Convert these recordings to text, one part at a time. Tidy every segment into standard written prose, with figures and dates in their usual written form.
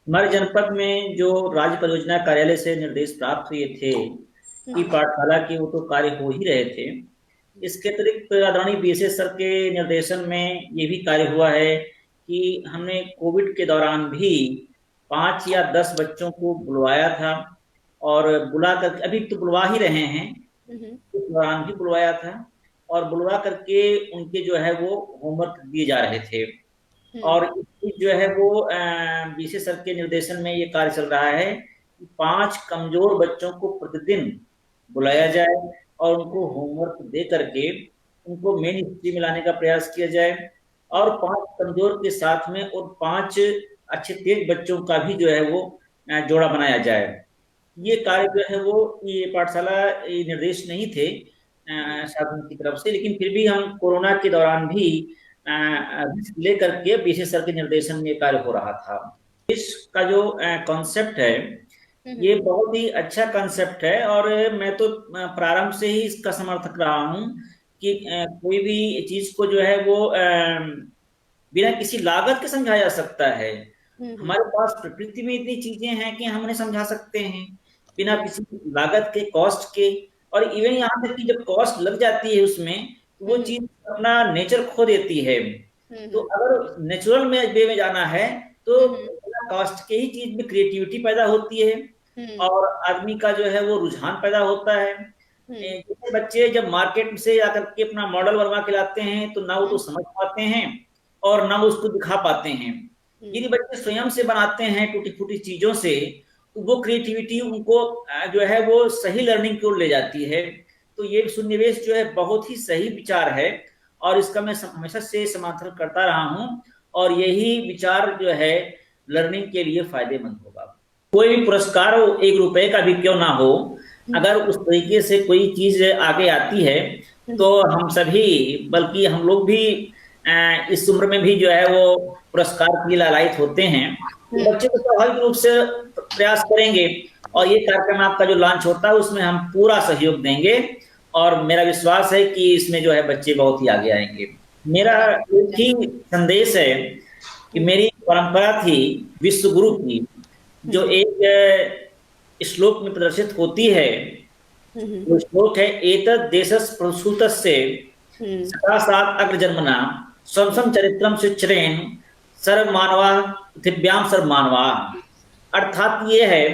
हमारे जनपद में जो राज्य परियोजना कार्यालय से निर्देश प्राप्त हुए थे कि हम्म। पाठशाला के वो तो कार्य हो ही रहे थे। इसके अतिरिक्त आदरणीय बीएसए सर के निर्देशन में ये भी कार्य हुआ है कि हमने कोविड के दौरान भी 5 या 10 बच्चों को बुलवाया था। और बुला कर अभी तो बुलवा ही रहे हैं, हम्म। इस दौरान भी बुलवाया था। और बुलवा करके उनके जो है वो होमवर्क दिए जा रहे थे। हम्म। और इसकी जो है वो बीसी सर के निर्देशन में ये कार्य चल रहा है कि 5 कमजोर बच्चों को प्रतिदिन बुलाया हम्म। जाए और उनको होमवर्क दे करके उनको मेन हिस्ट्री में लाने का प्रयास किया जाए। और हम्म। 5 कमजोर के साथ में और 5 अच्छे तेज बच्चों का भी जो है वो जोड़ा बनाया जाए। ये कार्य जो है वो ये पाठशाला ये निर्देश नहीं थे हम्म। शासन की तरफ से, लेकिन फिर भी हम कोरोना के दौरान भी रिस्क लेकर के बीसी सर के निर्देशन में ये कार्य हो रहा था। इसका जो कॉन्सेप्ट है ये हम्म। बहुत ही अच्छा कॉन्सेप्ट है। और मैं तो प्रारंभ से ही इसका समर्थक रहा हूँ कि कोई भी चीज को जो है वो बिना किसी लागत के समझा जा सकता है। हम्म। हमारे पास प्रकृति में इतनी चीजें हैं कि हम उन्हें समझा सकते हैं बिना हम्म। किसी लागत के, कॉस्ट के। और इवन यहाँ तक कि जब कॉस्ट लग जाती है उसमें तो वो हम्म। चीज अपना नेचर खो देती है। तो हम्म। अगर नेचुरल में वे में जाना है तो हम्म। बिना कॉस्ट के ही चीज में क्रिएटिविटी पैदा होती है हम्म। और आदमी का जो है वो रुझान पैदा होता है। हम्म। जैसे बच्चे जब मार्केट से आकर के अपना मॉडल बनवा के लाते हैं तो ना वो तो हम्म। समझ पाते हैं और ना वो उसको दिखा पाते हैं। यदि हम्म। बच्चे स्वयं से बनाते हैं टूटी फूटी चीजों से तो वो क्रिएटिविटी उनको जो है वो सही लर्निंग की ओर ले जाती है। तो ये सुनिवेश जो है बहुत ही सही विचार है और इसका मैं हमेशा से समर्थन करता रहा हूँ। और यही विचार जो है लर्निंग के लिए फायदेमंद होगा। कोई भी पुरस्कार हो, 1 रुपए का भी क्यों ना हो, हम्म। अगर उस तरीके से कोई चीज आगे आती है तो हम्म। हम सभी, बल्कि हम लोग भी इस उम्र में भी जो है वो पुरस्कार के लिए लालायित होते हैं। तो हम्म। बच्चे तो स्वाभाविक रूप से प्रयास करेंगे। और ये कार्यक्रम आपका जो लॉन्च होता है उसमें हम पूरा सहयोग देंगे और मेरा विश्वास है कि इसमें जो है बच्चे बहुत ही आगे आएंगे। मेरा एक ही संदेश है कि हम्म। मेरी परंपरा थी विश्व गुरु की, जो हम्म। एक श्लोक में प्रदर्शित होती है। हम्म। वो श्लोक है, एतद् देशस् प्रसूतस्य हम्म। सदा सात अग्रजन्मना स्वं स्वं चरित्रम सुचरेन सर्व मानवा पृथिव्याम सर्व मानवा। अर्थात ये है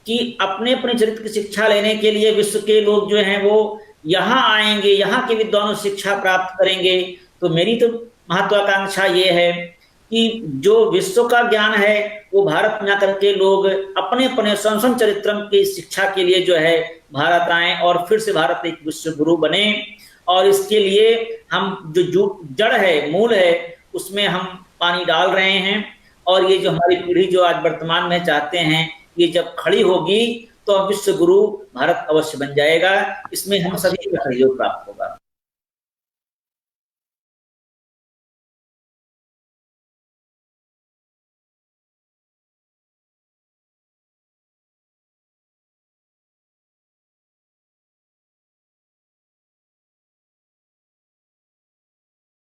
कि अपने अपने चरित्र की शिक्षा लेने के लिए विश्व के लोग जो हैं वो यहाँ आएंगे, यहाँ के विद्वानों से शिक्षा प्राप्त करेंगे। तो मेरी तो महत्वाकांक्षा ये है कि जो विश्व का ज्ञान है वो भारत में आकर के लोग अपने अपने संसद चरित्रम की शिक्षा के लिए जो है भारत आए और फिर से भारत एक विश्व गुरु बने। और इसके लिए हम जो जड़ है, मूल है, उसमें हम पानी डाल रहे हैं। और ये जो हमारी पीढ़ी जो आज वर्तमान में चाहते हैं, ये जब खड़ी होगी तो अब विश्व गुरु भारत अवश्य बन जाएगा। इसमें हम सभी का सहयोग प्राप्त होगा।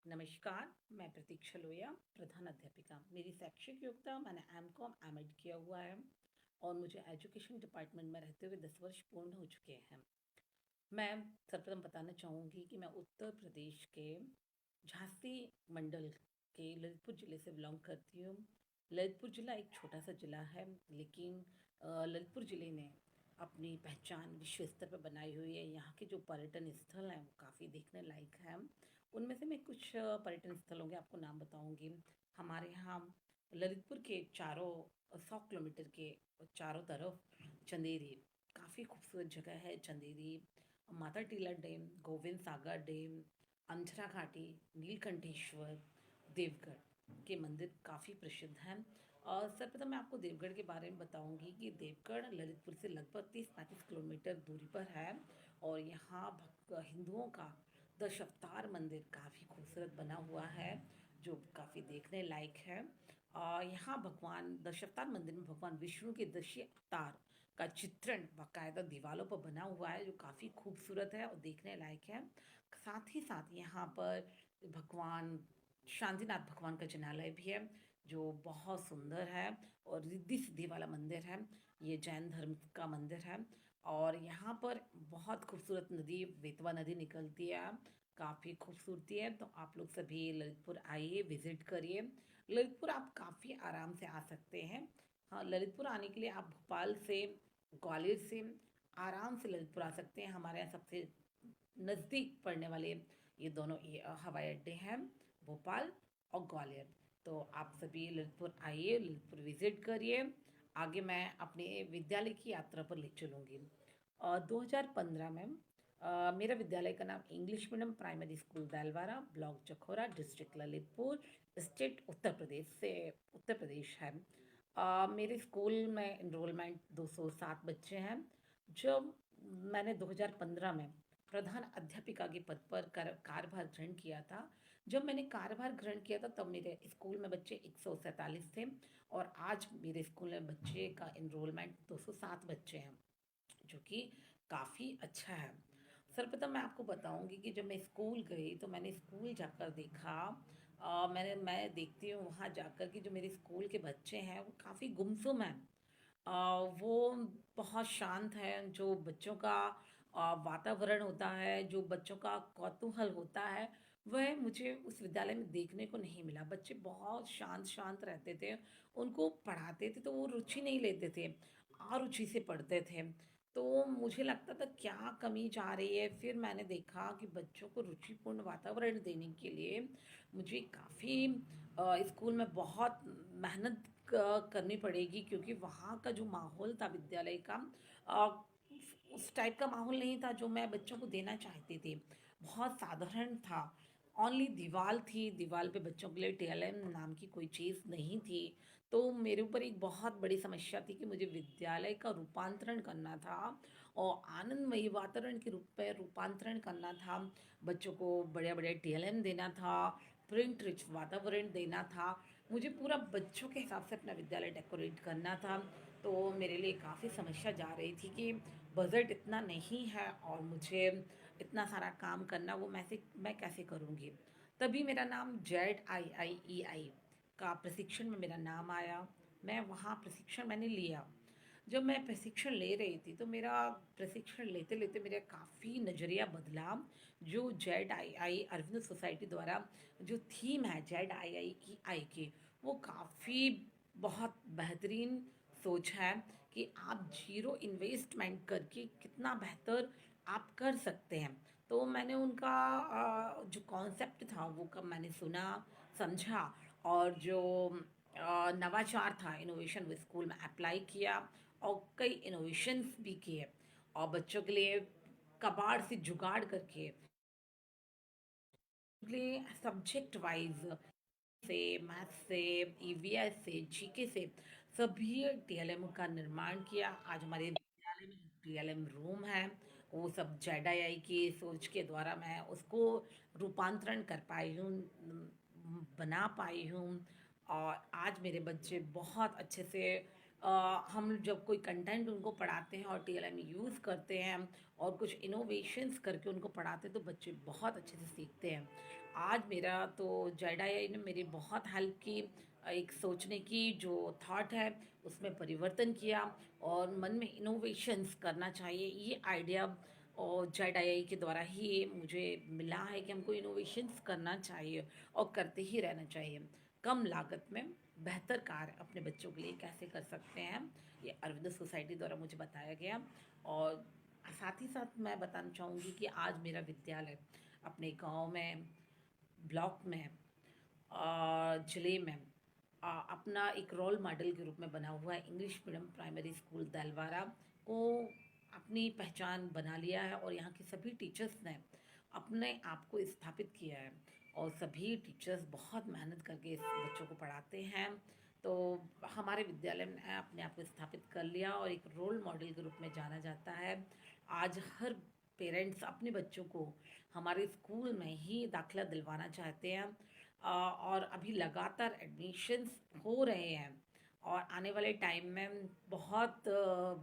नमस्कार। मैं प्रतीक्षा लोया, प्रधान अध्यापिका। मेरी शैक्षिक योग्यता, मैंने एमकॉम एमएड किया हुआ है और मुझे एजुकेशन डिपार्टमेंट में रहते हुए 10 वर्ष पूर्ण हो चुके हैं। मैं सर्वप्रथम बताना चाहूँगी कि मैं उत्तर प्रदेश के झांसी मंडल के ललितपुर ज़िले से बिलोंग करती हूँ। ललितपुर ज़िला एक छोटा सा ज़िला है, लेकिन ललितपुर ज़िले ने अपनी पहचान विश्व स्तर पर बनाई हुई है। यहाँ के जो पर्यटन स्थल हैं वो काफ़ी देखने लायक हैं। उनमें से मैं कुछ पर्यटन स्थलों के आपको नाम बताऊंगी। हमारे यहाँ ललितपुर के चारों 100 किलोमीटर के चारों तरफ चंदेरी काफ़ी खूबसूरत जगह है। चंदेरी, माता टीला डैम, गोविंद सागर डैम, अंधरा घाटी, नीलकंठेश्वर, देवगढ़ के मंदिर काफ़ी प्रसिद्ध हैं। और सर्वप्रथम मैं आपको देवगढ़ के बारे में बताऊंगी कि देवगढ़ ललितपुर से लगभग 30-35 किलोमीटर दूरी पर है। और यहाँ हिंदुओं का दशावतार मंदिर काफ़ी खूबसूरत बना हुआ है, जो काफ़ी देखने लायक है। यहाँ भगवान दशावतार मंदिर में भगवान विष्णु के दश अवतार का चित्रण बाकायदा दीवारों पर बना हुआ है, जो काफ़ी खूबसूरत है और देखने लायक है। साथ ही साथ यहाँ पर भगवान शांतिनाथ भगवान का जनालय भी है, जो बहुत सुंदर है और रिद्धि सिद्धि वाला मंदिर है। ये जैन धर्म का मंदिर है और यहाँ पर बहुत खूबसूरत नदी बेतवा नदी निकलती है। काफ़ी खूबसूरती है, तो आप लोग सभी ललितपुर आइए, विजिट करिए। ललितपुर आप काफ़ी आराम से आ सकते हैं। हाँ, ललितपुर आने के लिए आप भोपाल से, ग्वालियर से आराम से ललितपुर आ सकते हैं। हमारे यहाँ सबसे नज़दीक पड़ने वाले ये दोनों हवाई अड्डे हैं, भोपाल और ग्वालियर। तो आप सभी ललितपुर आइए, ललितपुर विजिट करिए। आगे मैं अपने विद्यालय की यात्रा पर ले चलूँगी। 2015 में मेरा विद्यालय का नाम English medium primary school Dailwara, block Jakhaura, district Lalitpur, state Uttar Pradesh है। मेरे स्कूल में इनरोलमेंट 207 बच्चे हैं। जब मैंने 2015 में प्रधान अध्यापिका के पद पर कार्यभार ग्रहण किया था, जब मैंने कार्यभार ग्रहण किया था तब मेरे स्कूल में बच्चे 147 थे और आज मेरे स्कूल में बच्चे का इनरोलमेंट 207 बच्चे हैं, जो कि काफ़ी अच्छा है। सर्वप्रथम मैं आपको बताऊंगी कि जब मैं स्कूल गई तो मैंने स्कूल जाकर देखा। मैं देखती हूँ वहाँ जाकर कि जो मेरे स्कूल के बच्चे हैं वो काफ़ी गुमसुम हैं। अ, वो बहुत शांत है। जो बच्चों का वातावरण होता है, जो बच्चों का कौतूहल होता है, वह मुझे उस विद्यालय में देखने को नहीं मिला। बच्चे बहुत शांत शांत रहते थे। उनको पढ़ाते थे तो वो रुचि नहीं लेते थे, अरुचि से पढ़ते थे। तो मुझे लगता था क्या कमी जा रही है। फिर मैंने देखा कि बच्चों को रुचिपूर्ण वातावरण देने के लिए मुझे काफ़ी स्कूल में बहुत मेहनत करनी पड़ेगी, क्योंकि वहाँ का जो माहौल था विद्यालय का, अ, उस टाइप का माहौल नहीं था जो मैं बच्चों को देना चाहती थी। बहुत साधारण था। ओनली दीवार थी, दीवार पे बच्चों के लिए टीएलएम नाम की कोई चीज़ नहीं थी। तो मेरे ऊपर एक बहुत बड़ी समस्या थी कि मुझे विद्यालय का रूपांतरण करना था और आनंदमयी वातावरण के रूप में रूपांतरण करना था। बच्चों को बढ़िया बढ़िया टीएलएम देना था, प्रिंट रिच वातावरण देना था। मुझे पूरा बच्चों के हिसाब से अपना विद्यालय डेकोरेट करना था। तो मेरे लिए काफ़ी समस्या जा रही थी कि बजट इतना नहीं है और मुझे इतना सारा काम करना, वो मैं कैसे करूँगी। तभी मेरा नाम ZIIEI का प्रशिक्षण में मेरा नाम आया। मैं वहाँ प्रशिक्षण मैंने लिया। जब मैं प्रशिक्षण ले रही थी तो मेरा प्रशिक्षण लेते लेते मेरा काफ़ी नज़रिया बदला। जो ZII अरविंद सोसाइटी द्वारा जो थीम है ZII की, वो काफ़ी बहुत बेहतरीन सोच है कि आप जीरो इन्वेस्टमेंट करके कितना बेहतर आप कर सकते हैं। तो मैंने उनका जो कॉन्सेप्ट था वो कब मैंने सुना, समझा और जो नवाचार था, इनोवेशन, वो स्कूल में अप्लाई किया और कई इनोवेशंस भी किए और बच्चों के लिए कबाड़ से जुगाड़ करके सब्जेक्ट वाइज से, मैथ से, ईवीएस से, जीके से सभी टीएलएम का निर्माण किया। आज हमारे विद्यालय में टीएलएम रूम है, वो सब जेडआईआई की सोच के द्वारा मैं उसको रूपांतरण कर पाई हूँ, बना पाई हूँ। और आज मेरे बच्चे बहुत अच्छे से हम जब कोई कंटेंट उनको पढ़ाते हैं और टीएलएम यूज़ करते हैं और कुछ इनोवेशंस करके उनको पढ़ाते हैं तो बच्चे बहुत अच्छे से सीखते हैं। आज मेरा तो जेडआईआई ने मेरी बहुत हेल्प की। एक सोचने की जो थॉट है उसमें परिवर्तन किया और मन में इनोवेशंस करना चाहिए, ये आइडिया और जेडआईआई के द्वारा ही मुझे मिला है कि हमको इनोवेशंस करना चाहिए और करते ही रहना चाहिए। कम लागत में बेहतर कार्य अपने बच्चों के लिए कैसे कर सकते हैं, ये अरविंद सोसाइटी द्वारा मुझे बताया गया। और साथ ही साथ मैं बताना चाहूँगी कि आज मेरा विद्यालय अपने गांव में, ब्लॉक में और जिले में अपना एक रोल मॉडल के रूप में बना हुआ है। English medium primary school Dilwara को अपनी पहचान बना लिया है और यहाँ के सभी टीचर्स ने अपने आप को स्थापित किया है और सभी टीचर्स बहुत मेहनत करके इस बच्चों को पढ़ाते हैं। तो हमारे विद्यालय ने अपने आप को स्थापित कर लिया और एक रोल मॉडल के रूप में जाना जाता है। आज हर पेरेंट्स अपने बच्चों को हमारे स्कूल में ही दाखिला दिलवाना चाहते हैं और अभी लगातार एडमिशन्स हो रहे हैं और आने वाले टाइम में बहुत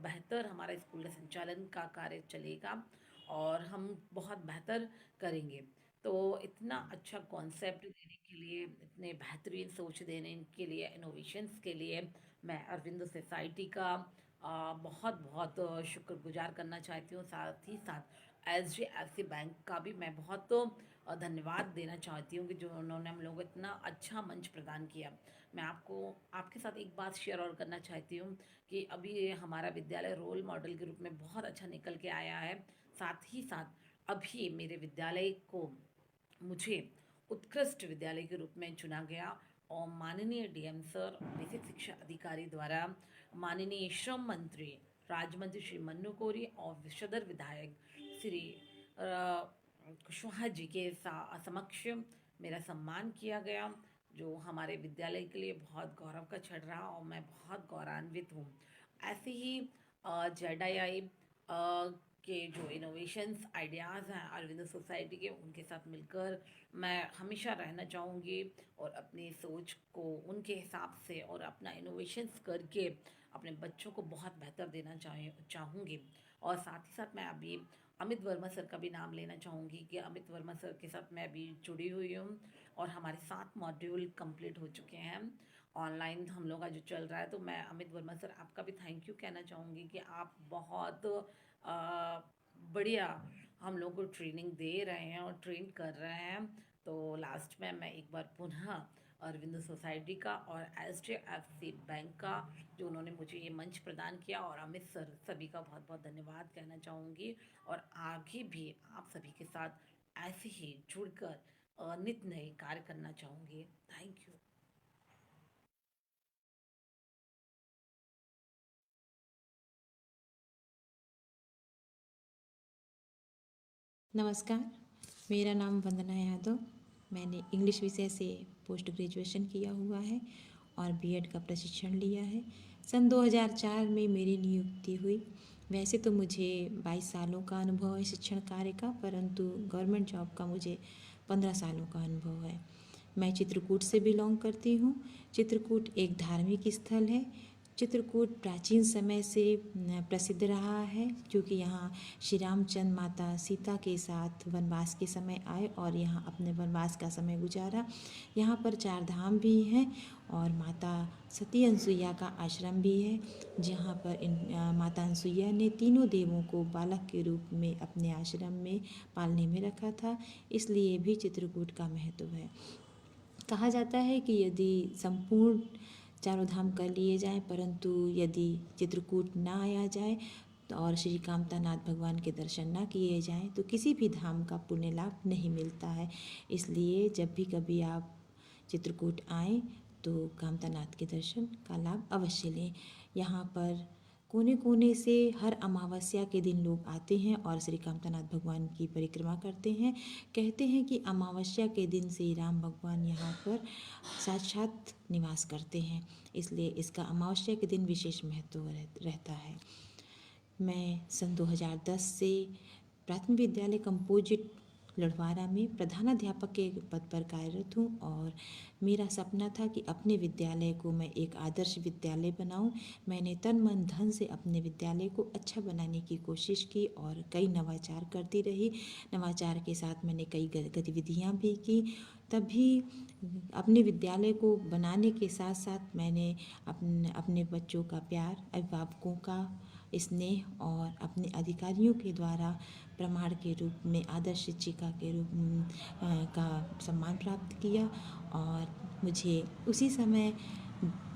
बेहतर हमारा स्कूल का संचालन का कार्य चलेगा और हम बहुत बेहतर करेंगे। तो इतना अच्छा कॉन्सेप्ट देने के लिए, इतने बेहतरीन सोच देने के लिए, इनोवेशंस के लिए मैं अरविंदो सोसाइटी का बहुत बहुत शुक्रगुजार करना चाहती हूँ। साथ ही साथ एसडीएफसी बैंक का भी मैं बहुत धन्यवाद देना चाहती हूँ कि जो उन्होंने हम लोग को इतना अच्छा मंच प्रदान किया। मैं आपको आपके साथ एक बात शेयर और करना चाहती हूँ कि अभी ये हमारा विद्यालय रोल मॉडल के रूप में बहुत अच्छा निकल के आया है। साथ ही साथ अभी मेरे विद्यालय को मुझे उत्कृष्ट विद्यालय के रूप में चुना गया और माननीय डीएम सर, बेसिक शिक्षा अधिकारी द्वारा माननीय श्रम मंत्री, राज्य मंत्री श्री मन्नू कोरी और सदर विधायक श्री कुशवाहा जी के समक्ष मेरा सम्मान किया गया, जो हमारे विद्यालय के लिए बहुत गौरव का क्षण रहा और मैं बहुत गौरवान्वित हूँ। ऐसे ही जेड के जो इनोवेशंस आइडियाज़ हैं अरविंदो सोसाइटी के, उनके साथ मिलकर मैं हमेशा रहना चाहूँगी और अपनी सोच को उनके हिसाब से और अपना इनोवेशंस करके अपने बच्चों को बहुत बेहतर देना चाहूँगी। और साथ ही साथ मैं अभी अमित वर्मा सर का भी नाम लेना चाहूँगी कि अमित वर्मा सर के साथ मैं अभी जुड़ी हुई हूँ और हमारे 7 मॉड्यूल कंप्लीट हो चुके हैं। ऑनलाइन हम लोग का जो चल रहा है, तो मैं अमित वर्मा सर आपका भी थैंक यू कहना चाहूँगी कि आप बहुत अ, बढ़िया हम लोग को ट्रेनिंग दे रहे हैं और ट्रेन कर रहे हैं। तो लास्ट में मैं एक बार पुनः अरविंद सोसाइटी का और एचडीएफसी बैंक का, जो उन्होंने मुझे ये मंच प्रदान किया, और अमित सर सभी का बहुत बहुत धन्यवाद कहना चाहूँगी। और आगे भी आप सभी के साथ ऐसे ही जुड़कर नित नए कार्य करना चाहूँगी। Thank you. नमस्कार, मेरा नाम वंदना यादव। मैंने इंग्लिश विषय से पोस्ट ग्रेजुएशन किया हुआ है और बीएड का प्रशिक्षण लिया है। सन 2004 में मेरी नियुक्ति हुई। वैसे तो मुझे 22 सालों का अनुभव है शिक्षण कार्य का, परंतु गवर्नमेंट जॉब का मुझे 15 सालों का अनुभव है। मैं चित्रकूट से बिलोंग करती हूँ। चित्रकूट एक धार्मिक स्थल है। चित्रकूट प्राचीन समय से प्रसिद्ध रहा है, क्योंकि यहाँ श्री रामचंद्र माता सीता के साथ वनवास के समय आए और यहाँ अपने वनवास का समय गुजारा। यहाँ पर 4 धाम भी हैं और माता सती अनसुईया का आश्रम भी है, जहाँ पर माता अनसुईया ने तीनों देवों को बालक के रूप में अपने आश्रम में पालने में रखा था। इसलिए भी चित्रकूट का महत्व है। कहा जाता है कि यदि संपूर्ण चारों धाम कर लिए जाएं, परंतु यदि चित्रकूट ना आया जाए और श्री कामतानाथ भगवान के दर्शन ना किए जाएं, तो किसी भी धाम का पुण्य लाभ नहीं मिलता है। इसलिए जब भी कभी आप चित्रकूट आएँ तो कामतानाथ के दर्शन का लाभ अवश्य लें। यहाँ पर कोने कोने से हर अमावस्या के दिन लोग आते हैं और श्री कामतानाथ भगवान की परिक्रमा करते हैं। कहते हैं कि अमावस्या के दिन श्री राम भगवान यहाँ पर साक्षात निवास करते हैं, इसलिए इसका अमावस्या के दिन विशेष महत्व रहता है। मैं सन 2010 से प्राथमिक विद्यालय कंपोजिट लड़वारा में प्रधानाध्यापक के पद पर कार्यरत हूँ और मेरा सपना था कि अपने विद्यालय को मैं एक आदर्श विद्यालय बनाऊँ। मैंने तन मन धन से अपने विद्यालय को अच्छा बनाने की कोशिश की और कई नवाचार करती रही। नवाचार के साथ मैंने कई गतिविधियाँ भी की। तभी अपने विद्यालय को बनाने के साथ साथ मैंने अपने बच्चों का प्यार, अभिभावकों का स्नेह और अपने अधिकारियों के द्वारा प्रमाण के रूप में आदर्श शिक्षिका के रूप का सम्मान प्राप्त किया। और मुझे उसी समय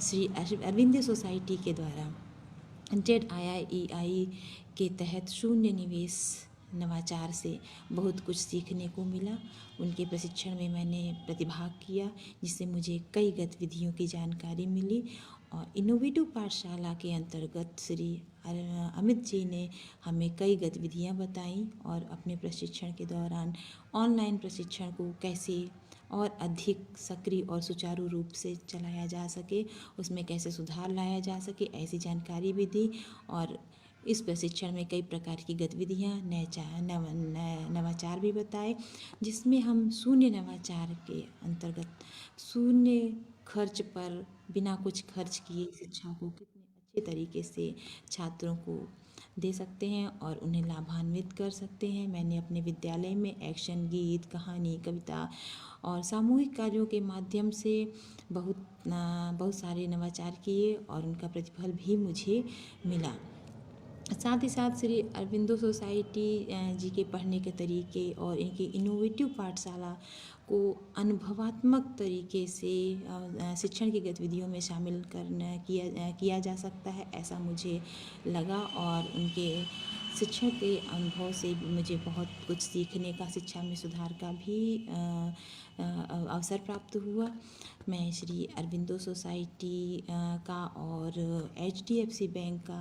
श्री अरविंद सोसाइटी के द्वारा ZIIEI के तहत शून्य निवेश नवाचार से बहुत कुछ सीखने को मिला। उनके प्रशिक्षण में मैंने प्रतिभाग किया, जिससे मुझे कई गतिविधियों की जानकारी मिली। और इनोवेटिव पाठशाला के अंतर्गत श्री अमित जी ने हमें कई गतिविधियां बताई और अपने प्रशिक्षण के दौरान ऑनलाइन प्रशिक्षण को कैसे और अधिक सक्रिय और सुचारू रूप से चलाया जा सके, उसमें कैसे सुधार लाया जा सके, ऐसी जानकारी भी दी। और इस प्रशिक्षण में कई प्रकार की गतिविधियाँ नवाचार भी बताए, जिसमें हम शून्य नवाचार के अंतर्गत शून्य खर्च पर बिना कुछ खर्च किए शिक्षा को कितने अच्छे तरीके से छात्रों को दे सकते हैं और उन्हें लाभान्वित कर सकते हैं। मैंने अपने विद्यालय में एक्शन, गीत, कहानी, कविता और सामूहिक कार्यों के माध्यम से बहुत सारे नवाचार किए और उनका प्रतिफल भी मुझे मिला। साथ ही साथ श्री अरबिंदो सोसाइटी जी के पढ़ने के तरीके और इनकी इनोवेटिव पाठशाला को अनुभवात्मक तरीके से शिक्षण की गतिविधियों में शामिल किया जा सकता है, ऐसा मुझे लगा। और उनके शिक्षण के अनुभव से मुझे बहुत कुछ सीखने का, शिक्षा में सुधार का भी अवसर प्राप्त हुआ। मैं श्री अरबिंदो सोसाइटी का और HDFC बैंक का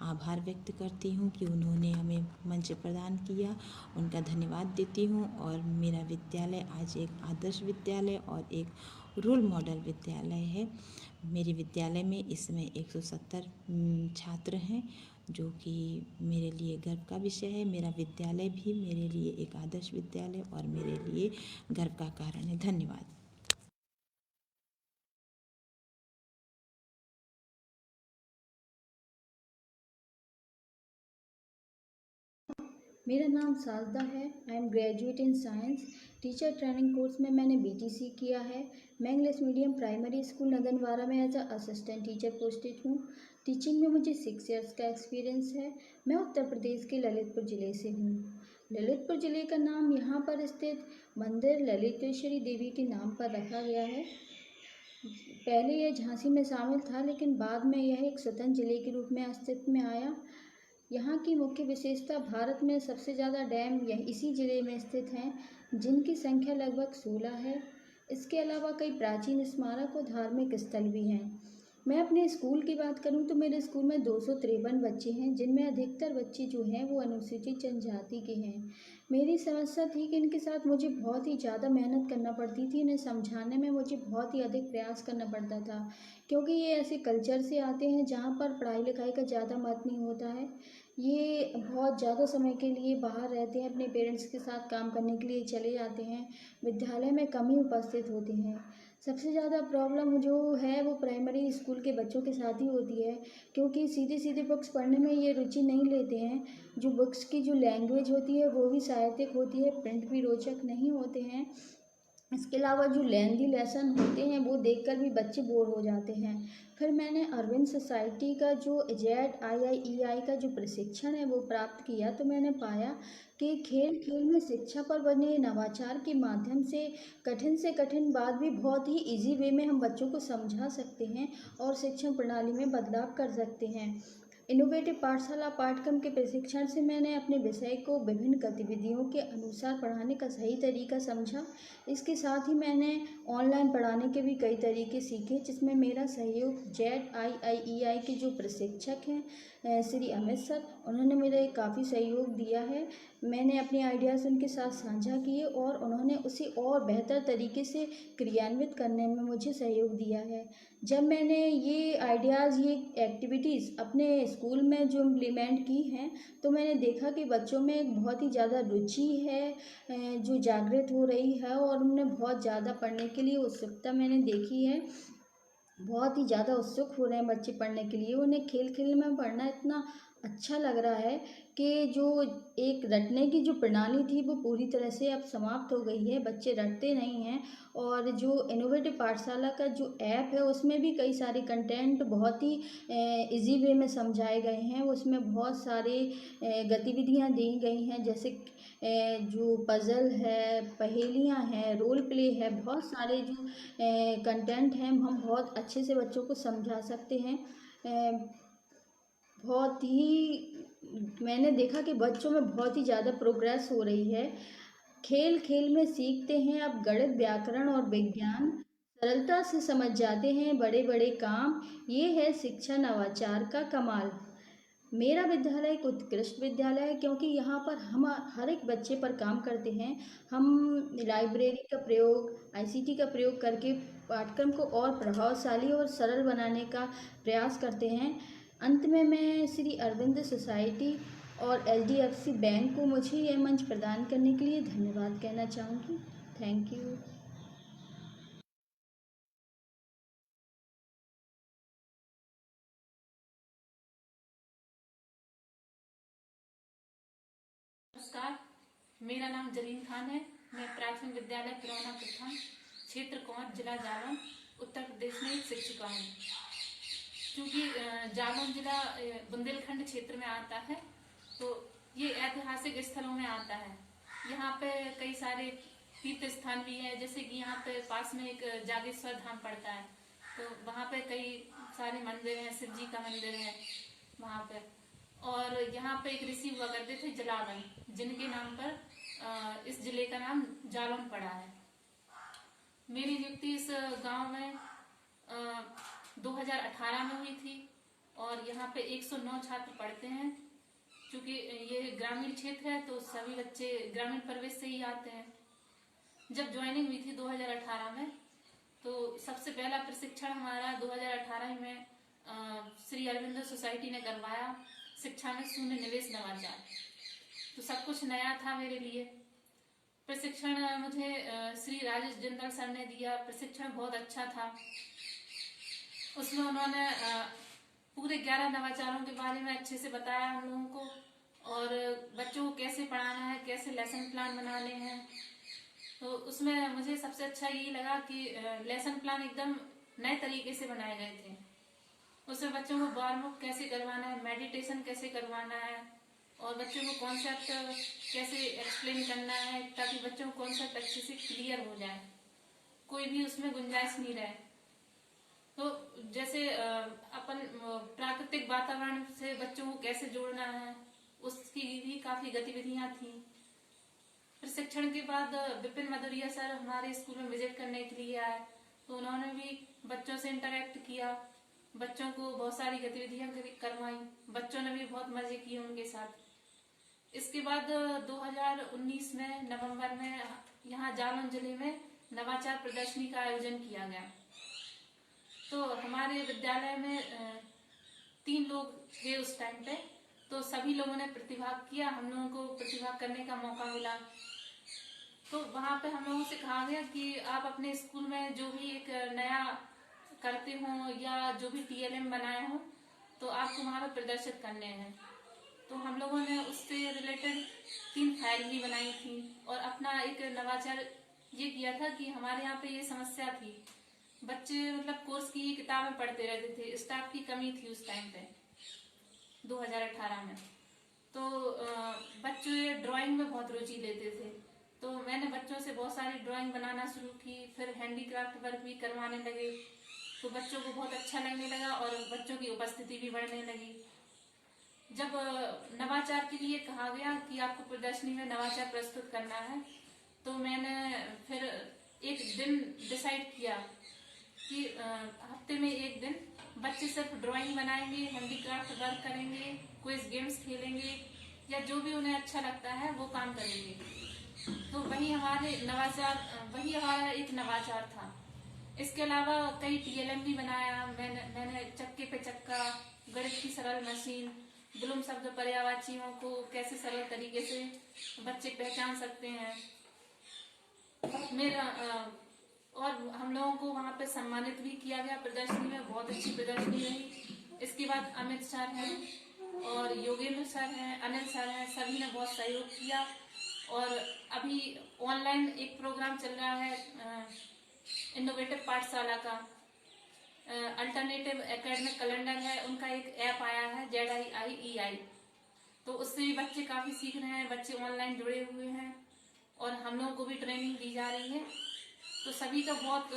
आभार व्यक्त करती हूँ कि उन्होंने हमें मंच प्रदान किया। उनका धन्यवाद देती हूँ। और मेरा विद्यालय आज एक आदर्श विद्यालय और एक रोल मॉडल विद्यालय है। मेरे विद्यालय में इस समय 170 छात्र हैं, जो कि मेरे लिए गर्व का विषय है। मेरा विद्यालय भी मेरे लिए एक आदर्श विद्यालय और मेरे लिए गर्व का कारण है। धन्यवाद। मेरा नाम साजदा है। I am graduate in science. Teacher training course में मैंने BTC किया है। मैं इंग्लिश मीडियम प्राइमरी स्कूल नदनवारा में एज असिस्टेंट टीचर पोस्टेड हूँ। टीचिंग में मुझे 6 इयर्स का एक्सपीरियंस है। मैं उत्तर प्रदेश के ललितपुर ज़िले से हूँ। ललितपुर ज़िले का नाम यहाँ पर स्थित मंदिर ललितेश्वरी देवी के नाम पर रखा गया है। पहले यह झांसी में शामिल था, लेकिन बाद में यह एक स्वतंत्र जिले के रूप में अस्तित्व में आया। यहाँ की मुख्य विशेषता, भारत में सबसे ज़्यादा डैम यह इसी ज़िले में स्थित हैं, जिनकी संख्या लगभग 16 है। इसके अलावा कई प्राचीन स्मारक और धार्मिक स्थल भी हैं। मैं अपने स्कूल की बात करूं तो मेरे स्कूल में 253 बच्चे हैं, जिनमें अधिकतर बच्चे जो हैं वो अनुसूचित जनजाति के हैं। मेरी समस्या थी कि इनके साथ मुझे बहुत ही ज़्यादा मेहनत करना पड़ती थी। इन्हें समझाने में मुझे बहुत ही अधिक प्रयास करना पड़ता था, क्योंकि ये ऐसे कल्चर से आते हैं जहाँ पर पढ़ाई लिखाई का ज़्यादा महत्व नहीं होता है। ये बहुत ज़्यादा समय के लिए बाहर रहते हैं, अपने पेरेंट्स के साथ काम करने के लिए चले जाते हैं, विद्यालय में कम ही उपस्थित होते हैं। सबसे ज़्यादा प्रॉब्लम जो है वो प्राइमरी स्कूल के बच्चों के साथ ही होती है, क्योंकि सीधे सीधे बुक्स पढ़ने में ये रुचि नहीं लेते हैं। जो बुक्स की जो लैंग्वेज होती है वो भी साहित्यिक होती है, प्रिंट भी रोचक नहीं होते हैं। इसके अलावा जो लेंदी लेसन होते हैं वो देखकर भी बच्चे बोर हो जाते हैं। फिर मैंने अरविंद सोसाइटी का जो ZIIEI का जो प्रशिक्षण है वो प्राप्त किया, तो मैंने पाया कि खेल खेल में शिक्षा पर बने नवाचार के माध्यम से कठिन बात भी बहुत ही इजी वे में हम बच्चों को समझा सकते हैं और शिक्षण प्रणाली में बदलाव कर सकते हैं। इनोवेटिव पाठशाला पाठ्यक्रम के प्रशिक्षण से मैंने अपने विषय को विभिन्न गतिविधियों के अनुसार पढ़ाने का सही तरीका समझा। इसके साथ ही मैंने ऑनलाइन पढ़ाने के भी कई तरीके सीखे, जिसमें मेरा सहयोग ZIIEI के जो प्रशिक्षक हैं श्री अमित सर, उन्होंने मेरे काफ़ी सहयोग दिया है। मैंने अपने आइडियाज़ उनके साथ साझा किए और उन्होंने उसे और बेहतर तरीके से क्रियान्वित करने में मुझे सहयोग दिया है। जब मैंने ये आइडियाज़, ये एक्टिविटीज़ अपने स्कूल में जो इम्प्लीमेंट की हैं, तो मैंने देखा कि बच्चों में एक बहुत ही ज़्यादा रुचि है जो जागृत हो रही है, और उन्हें बहुत ज़्यादा पढ़ने के लिए उत्सुकता मैंने देखी है। बहुत ही ज़्यादा उत्सुक हो रहे हैं बच्चे पढ़ने के लिए। उन्हें खेल खेल में पढ़ना इतना अच्छा लग रहा है कि जो एक रटने की जो प्रणाली थी वो पूरी तरह से अब समाप्त हो गई है। बच्चे रटते नहीं हैं। और जो इनोवेटिव पाठशाला का जो ऐप है उसमें भी कई सारे कंटेंट बहुत ही इजी वे में समझाए गए हैं। उसमें बहुत सारे गतिविधियां दी गई हैं, जैसे जो पज़ल है, पहेलियां हैं, रोल प्ले है, बहुत सारे जो कंटेंट हैं हम बहुत अच्छे से बच्चों को समझा सकते हैं। बहुत ही मैंने देखा कि बच्चों में बहुत ही ज़्यादा प्रोग्रेस हो रही है। खेल खेल में सीखते हैं अब गणित, व्याकरण और विज्ञान, सरलता से समझ जाते हैं बड़े बड़े काम। ये है शिक्षा नवाचार का कमाल। मेरा विद्यालय एक उत्कृष्ट विद्यालय है, क्योंकि यहाँ पर हम हर एक बच्चे पर काम करते हैं। हम लाइब्रेरी का प्रयोग, ICT का प्रयोग करके पाठ्यक्रम को और प्रभावशाली और सरल बनाने का प्रयास करते हैं। अंत में मैं श्री अरविंद सोसाइटी और HDFC बैंक को मुझे यह मंच प्रदान करने के लिए धन्यवाद कहना चाहूँगी। Thank you. मेरा नाम जरीन खान है। मैं प्राथमिक विद्यालय पुराना प्रथम क्षेत्र कौर जिला जालौन उत्तर प्रदेश में एक शिक्षिका हूँ। क्योंकि जालौन जिला बुंदेलखंड क्षेत्र में आता है, तो ये ऐतिहासिक स्थलों में आता है। यहाँ पे कई सारे तीर्थ स्थान भी है, जैसे कि यहाँ पे पास में एक जागेश्वर धाम पड़ता है, तो वहाँ पे कई सारे मंदिर हैं, शिव जी का मंदिर है वहाँ पे। और यहाँ पे एक ऋषि हुआ करते थे जलावन, जिनके नाम पर इस जिले का नाम जालौन पड़ा है। मेरी नियुक्ति इस गांव में 2018 में हुई थी और यहाँ पे 109 छात्र पढ़ते हैं। क्योंकि ये ग्रामीण क्षेत्र है तो सभी बच्चे ग्रामीण परिवेश से ही आते हैं। जब ज्वाइनिंग हुई थी 2018 में, तो सबसे पहला प्रशिक्षण हमारा 2018 में श्री अरविंदो सोसाइटी ने करवाया, शिक्षा में शून्य निवेश नवाचार। तो सब कुछ नया था मेरे लिए। प्रशिक्षण मुझे श्री राजेश जिंदल सर ने दिया। प्रशिक्षण बहुत अच्छा था। उसमें उन्होंने पूरे 11 नवाचारों के बारे में अच्छे से बताया हम लोगों को, और बच्चों को कैसे पढ़ाना है, कैसे लेसन प्लान बनाने हैं। तो उसमें मुझे सबसे अच्छा ये लगा कि लेसन प्लान एकदम नए तरीके से बनाए गए थे। उसमें बच्चों को वार्म कैसे करवाना है, मेडिटेशन कैसे करवाना है, और बच्चों को कॉन्सेप्ट कैसे एक्सप्लेन करना है, ताकि बच्चों को कॉन्सेप्ट अच्छे से क्लियर हो जाए, कोई भी उसमें गुंजाइश नहीं रहे। तो जैसे अपन प्राकृतिक वातावरण से बच्चों को कैसे जोड़ना है, उसकी भी काफी गतिविधियां थी। प्रशिक्षण के बाद विपिन मधुरिया सर हमारे स्कूल में विजिट करने के लिए आए, तो उन्होंने भी बच्चों से इंटरेक्ट किया, बच्चों को बहुत सारी गतिविधियां करवाई। बच्चों ने भी बहुत मजे किए उनके साथ। इसके बाद 2019 में नवंबर में यहाँ जालौन जिले में नवाचार प्रदर्शनी का आयोजन किया गया। तो हमारे विद्यालय में 3 लोग थे उस टाइम पे, तो सभी लोगों ने प्रतिभाग किया। हम लोगों को प्रतिभाग करने का मौका मिला। तो वहाँ पे हम लोगों से कहा गया कि आप अपने स्कूल में जो भी एक नया करते हो या जो भी TLM बनाए हो, तो आपको वहाँ पे प्रदर्शित करने हैं। तो हम लोगों ने उससे रिलेटेड 3 फाइल भी बनाई थी और अपना एक नवाचार ये किया था कि हमारे यहाँ पे ये समस्या थी, बच्चे मतलब कोर्स की किताबें पढ़ते रहते थे, स्टाफ की कमी थी उस टाइम पे 2018 में। तो बच्चे ड्राइंग में बहुत रुचि लेते थे, तो मैंने बच्चों से बहुत सारी ड्राइंग बनाना शुरू की। फिर हैंडीक्राफ्ट वर्क भी करवाने लगे, तो बच्चों को बहुत अच्छा लगने लगा और बच्चों की उपस्थिति भी बढ़ने लगी। जब नवाचार के लिए कहा गया कि आपको प्रदर्शनी में नवाचार प्रस्तुत करना है, तो मैंने फिर एक दिन डिसाइड किया कि हफ्ते में एक दिन बच्चे सिर्फ ड्राइंग बनाएंगे, हैंडीक्राफ्ट वर्क करेंगे, क्विज गेम्स खेलेंगे, या जो भी उन्हें अच्छा लगता है वो काम करेंगे। तो वही हमारा एक नवाचार था। इसके अलावा कई TLM भी बनाया मैंने चक्के पे चक्का, गणित की सरल मशीन, ब्लूम शब्द पर्यायवाचियों को कैसे सरल तरीके से बच्चे पहचान सकते हैं। मेरा और हम लोगों को वहाँ पे सम्मानित भी किया गया प्रदर्शनी में। बहुत अच्छी प्रदर्शनी रही। इसके बाद अमित सर हैं और योगेंद्र सर हैं, अनिल सर हैं, सभी ने बहुत सहयोग किया। और अभी ऑनलाइन एक प्रोग्राम चल रहा है इनोवेटिव पाठशाला का, अल्टरनेटिव एकेडमिक कैलेंडर है, उनका एक ऐप आया है ZIIEI, तो उससे भी बच्चे काफी सीख रहे हैं। बच्चे ऑनलाइन जुड़े हुए हैं और हम लोगों को भी ट्रेनिंग दी जा रही है। तो सभी का बहुत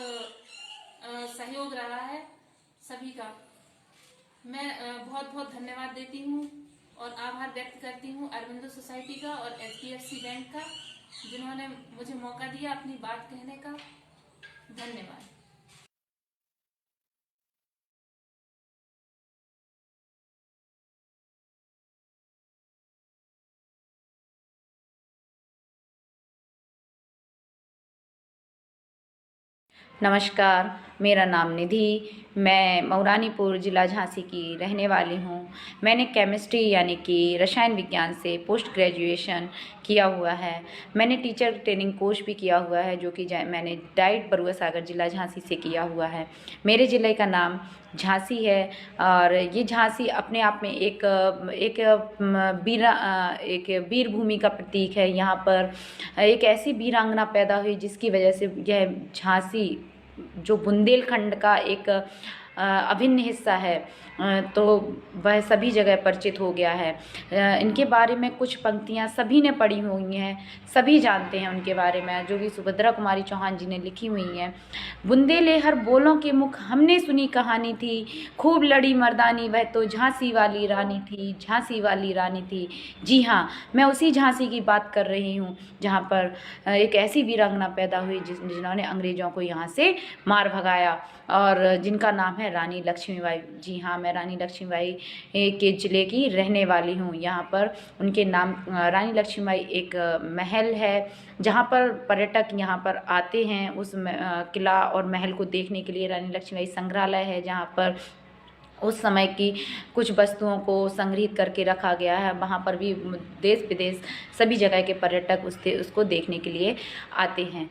सहयोग रहा है, सभी का मैं बहुत बहुत धन्यवाद देती हूँ और आभार व्यक्त करती हूँ अरविंदो सोसाइटी का और HDFC बैंक का, जिन्होंने मुझे मौका दिया अपनी बात कहने का। धन्यवाद। नमस्कार, मेरा नाम निधि, मैं मऊरानीपुर ज़िला झांसी की रहने वाली हूँ। मैंने केमिस्ट्री यानी कि रसायन विज्ञान से पोस्ट ग्रेजुएशन किया हुआ है। मैंने टीचर ट्रेनिंग कोर्स भी किया हुआ है, जो कि मैंने डाइट बरुआ सागर ज़िला झांसी से किया हुआ है। मेरे ज़िले का नाम झांसी है और ये झांसी अपने आप में एक वीर भूमि का प्रतीक है। यहाँ पर एक ऐसी वीरांगना पैदा हुई जिसकी वजह से यह झांसी जो बुंदेलखंड का एक अभिन्न हिस्सा है, तो वह सभी जगह परिचित हो गया है। इनके बारे में कुछ पंक्तियाँ सभी ने पढ़ी हुई हैं, सभी जानते हैं उनके बारे में, जो कि सुभद्रा कुमारी चौहान जी ने लिखी हुई हैं। बुंदेले हर बोलों के मुख हमने सुनी कहानी थी, खूब लड़ी मर्दानी वह तो झांसी वाली रानी थी, झांसी वाली रानी थी। जी हाँ, मैं उसी झांसी की बात कर रही हूँ जहाँ पर एक ऐसी वीरांगना पैदा हुई जिन्होंने अंग्रेज़ों को यहाँ से मार भगाया और जिनका नाम है रानी लक्ष्मीबाई। जी हाँ, मैं रानी लक्ष्मीबाई के ज़िले की रहने वाली हूँ। यहाँ पर उनके नाम रानी लक्ष्मीबाई एक महल है जहाँ पर पर्यटक यहाँ पर आते हैं उस किला और महल को देखने के लिए। रानी लक्ष्मीबाई संग्रहालय है जहाँ पर उस समय की कुछ वस्तुओं को संग्रहित करके रखा गया है। वहाँ पर भी देश विदेश सभी जगह के पर्यटक उसको देखने के लिए आते हैं।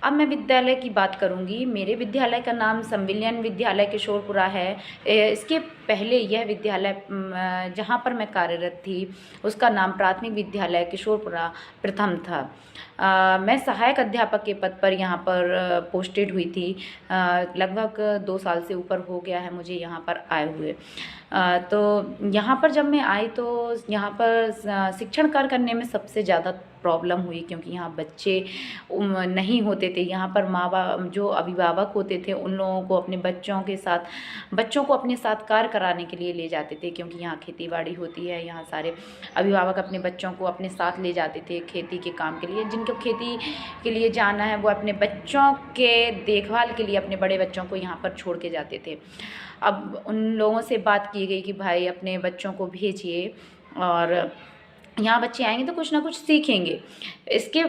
अब मैं विद्यालय की बात करूंगी। मेरे विद्यालय का नाम संविलियन विद्यालय किशोरपुरा है। इसके पहले यह विद्यालय जहाँ पर मैं कार्यरत थी उसका नाम प्राथमिक विद्यालय किशोरपुरा प्रथम था। मैं सहायक अध्यापक के पद पर यहाँ पर पोस्टेड हुई थी। लगभग 2 साल से ऊपर हो गया है मुझे यहाँ पर आए हुए। तो यहाँ पर जब मैं आई तो यहाँ पर शिक्षण कार्य करने में सबसे ज़्यादा प्रॉब्लम हुई, क्योंकि यहाँ बच्चे नहीं होते थे। यहाँ पर माँ बाप जो अभिभावक होते थे उन लोगों को अपने बच्चों को अपने साथ कार्य कराने के लिए ले जाते थे, क्योंकि यहाँ खेती बाड़ी होती है। यहाँ सारे अभिभावक अपने बच्चों को अपने साथ ले जाते थे खेती के काम के लिए। जिनको खेती के लिए जाना है वो अपने बच्चों के देखभाल के लिए अपने बड़े बच्चों को यहाँ पर छोड़ के जाते थे। अब उन लोगों से बात की गई कि भाई अपने बच्चों को भेजिए और यहाँ बच्चे आएंगे तो कुछ ना कुछ सीखेंगे। इसके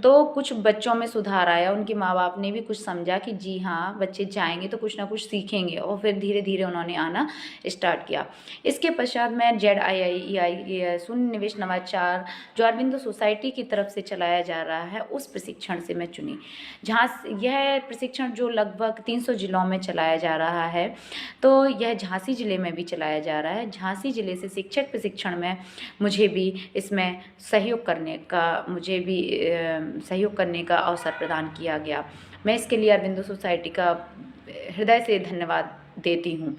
तो कुछ बच्चों में सुधार आया। उनके माँ बाप ने भी कुछ समझा कि जी हाँ, बच्चे जाएंगे तो कुछ ना कुछ सीखेंगे, और फिर धीरे धीरे उन्होंने आना स्टार्ट किया। इसके पश्चात मैं ZIIEI शून्य निवेश नवाचार जो अरविंदो सोसाइटी की तरफ से चलाया जा रहा है उस प्रशिक्षण से मैं चुनी, जहाँ यह प्रशिक्षण जो लगभग 300 जिलों में चलाया जा रहा है, तो यह झांसी ज़िले में भी चलाया जा रहा है। झांसी ज़िले से शिक्षक प्रशिक्षण में मुझे भी इसमें सहयोग करने का अवसर प्रदान किया गया। मैं इसके लिए अरविंदो सोसाइटी का हृदय से धन्यवाद देती हूँ।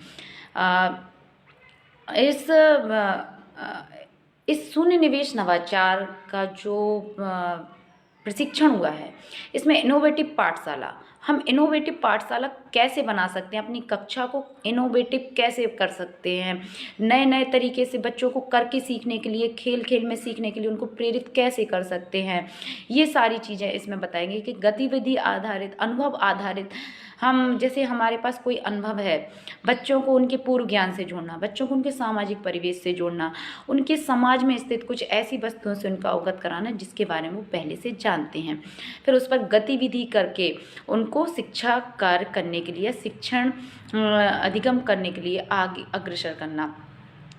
इस शून्य निवेश नवाचार का जो प्रशिक्षण हुआ है, इसमें इनोवेटिव पाठशाला, हम इनोवेटिव पाठशाला कैसे बना सकते हैं, अपनी कक्षा को इनोवेटिव कैसे कर सकते हैं, नए नए तरीके से बच्चों को करके सीखने के लिए, खेल खेल में सीखने के लिए उनको प्रेरित कैसे कर सकते हैं, ये सारी चीज़ें इसमें बताएंगे। कि गतिविधि आधारित, अनुभव आधारित, हम जैसे हमारे पास कोई अनुभव है, बच्चों को उनके पूर्व ज्ञान से जोड़ना, बच्चों को उनके सामाजिक परिवेश से जोड़ना, उनके समाज में स्थित कुछ ऐसी वस्तुओं से उनका अवगत कराना जिसके बारे में वो पहले से जानते हैं, फिर उस पर गतिविधि करके उनको शिक्षा कार्य करने के लिए, शिक्षण अधिगम करने के लिए आगे अग्रसर करना।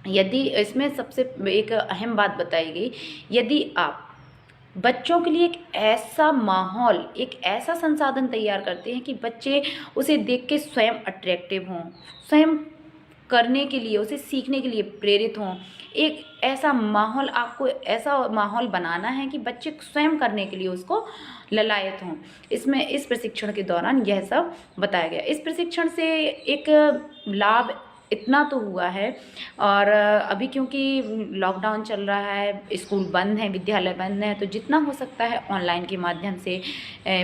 यदि इसमें सबसे एक अहम बात बताई गई, यदि आप बच्चों के लिए एक ऐसा माहौल, एक ऐसा संसाधन तैयार करते हैं कि बच्चे उसे देख के स्वयं अट्रैक्टिव हों, स्वयं करने के लिए, उसे सीखने के लिए प्रेरित हों, एक ऐसा माहौल, आपको ऐसा माहौल बनाना है कि बच्चे स्वयं करने के लिए उसको ललायत हों। इसमें इस प्रशिक्षण के दौरान यह सब बताया गया। इस प्रशिक्षण से एक लाभ इतना तो हुआ है, और अभी क्योंकि लॉकडाउन चल रहा है, स्कूल बंद हैं, विद्यालय बंद हैं, तो जितना हो सकता है ऑनलाइन के माध्यम से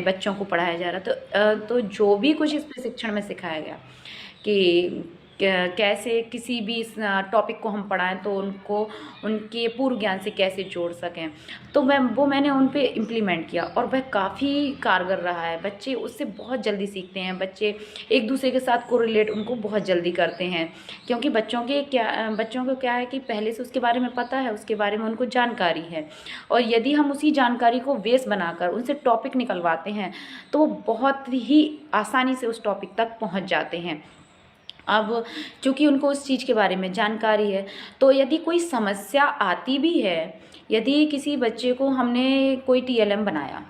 बच्चों को पढ़ाया जा रहा है। तो जो भी कुछ इस प्रशिक्षण में सिखाया गया कि कैसे किसी भी इस टॉपिक को हम पढ़ाएं तो उनको उनके पूर्व ज्ञान से कैसे जोड़ सकें। तो मैंने उन पे इम्प्लीमेंट किया और वह काफ़ी कारगर रहा है। बच्चे उससे बहुत जल्दी सीखते हैं, बच्चे एक दूसरे के साथ कोरिलेट उनको बहुत जल्दी करते हैं, क्योंकि बच्चों को क्या है कि पहले से उसके बारे में पता है, उसके बारे में उनको जानकारी है। और यदि हम उसी जानकारी को बेस बनाकर उनसे टॉपिक निकलवाते हैं तो वो बहुत ही आसानी से उस टॉपिक तक पहुंच जाते हैं। अब चूँकि उनको उस चीज़ के बारे में जानकारी है, तो यदि कोई समस्या आती भी है, यदि किसी बच्चे को हमने कोई TLM बनाया,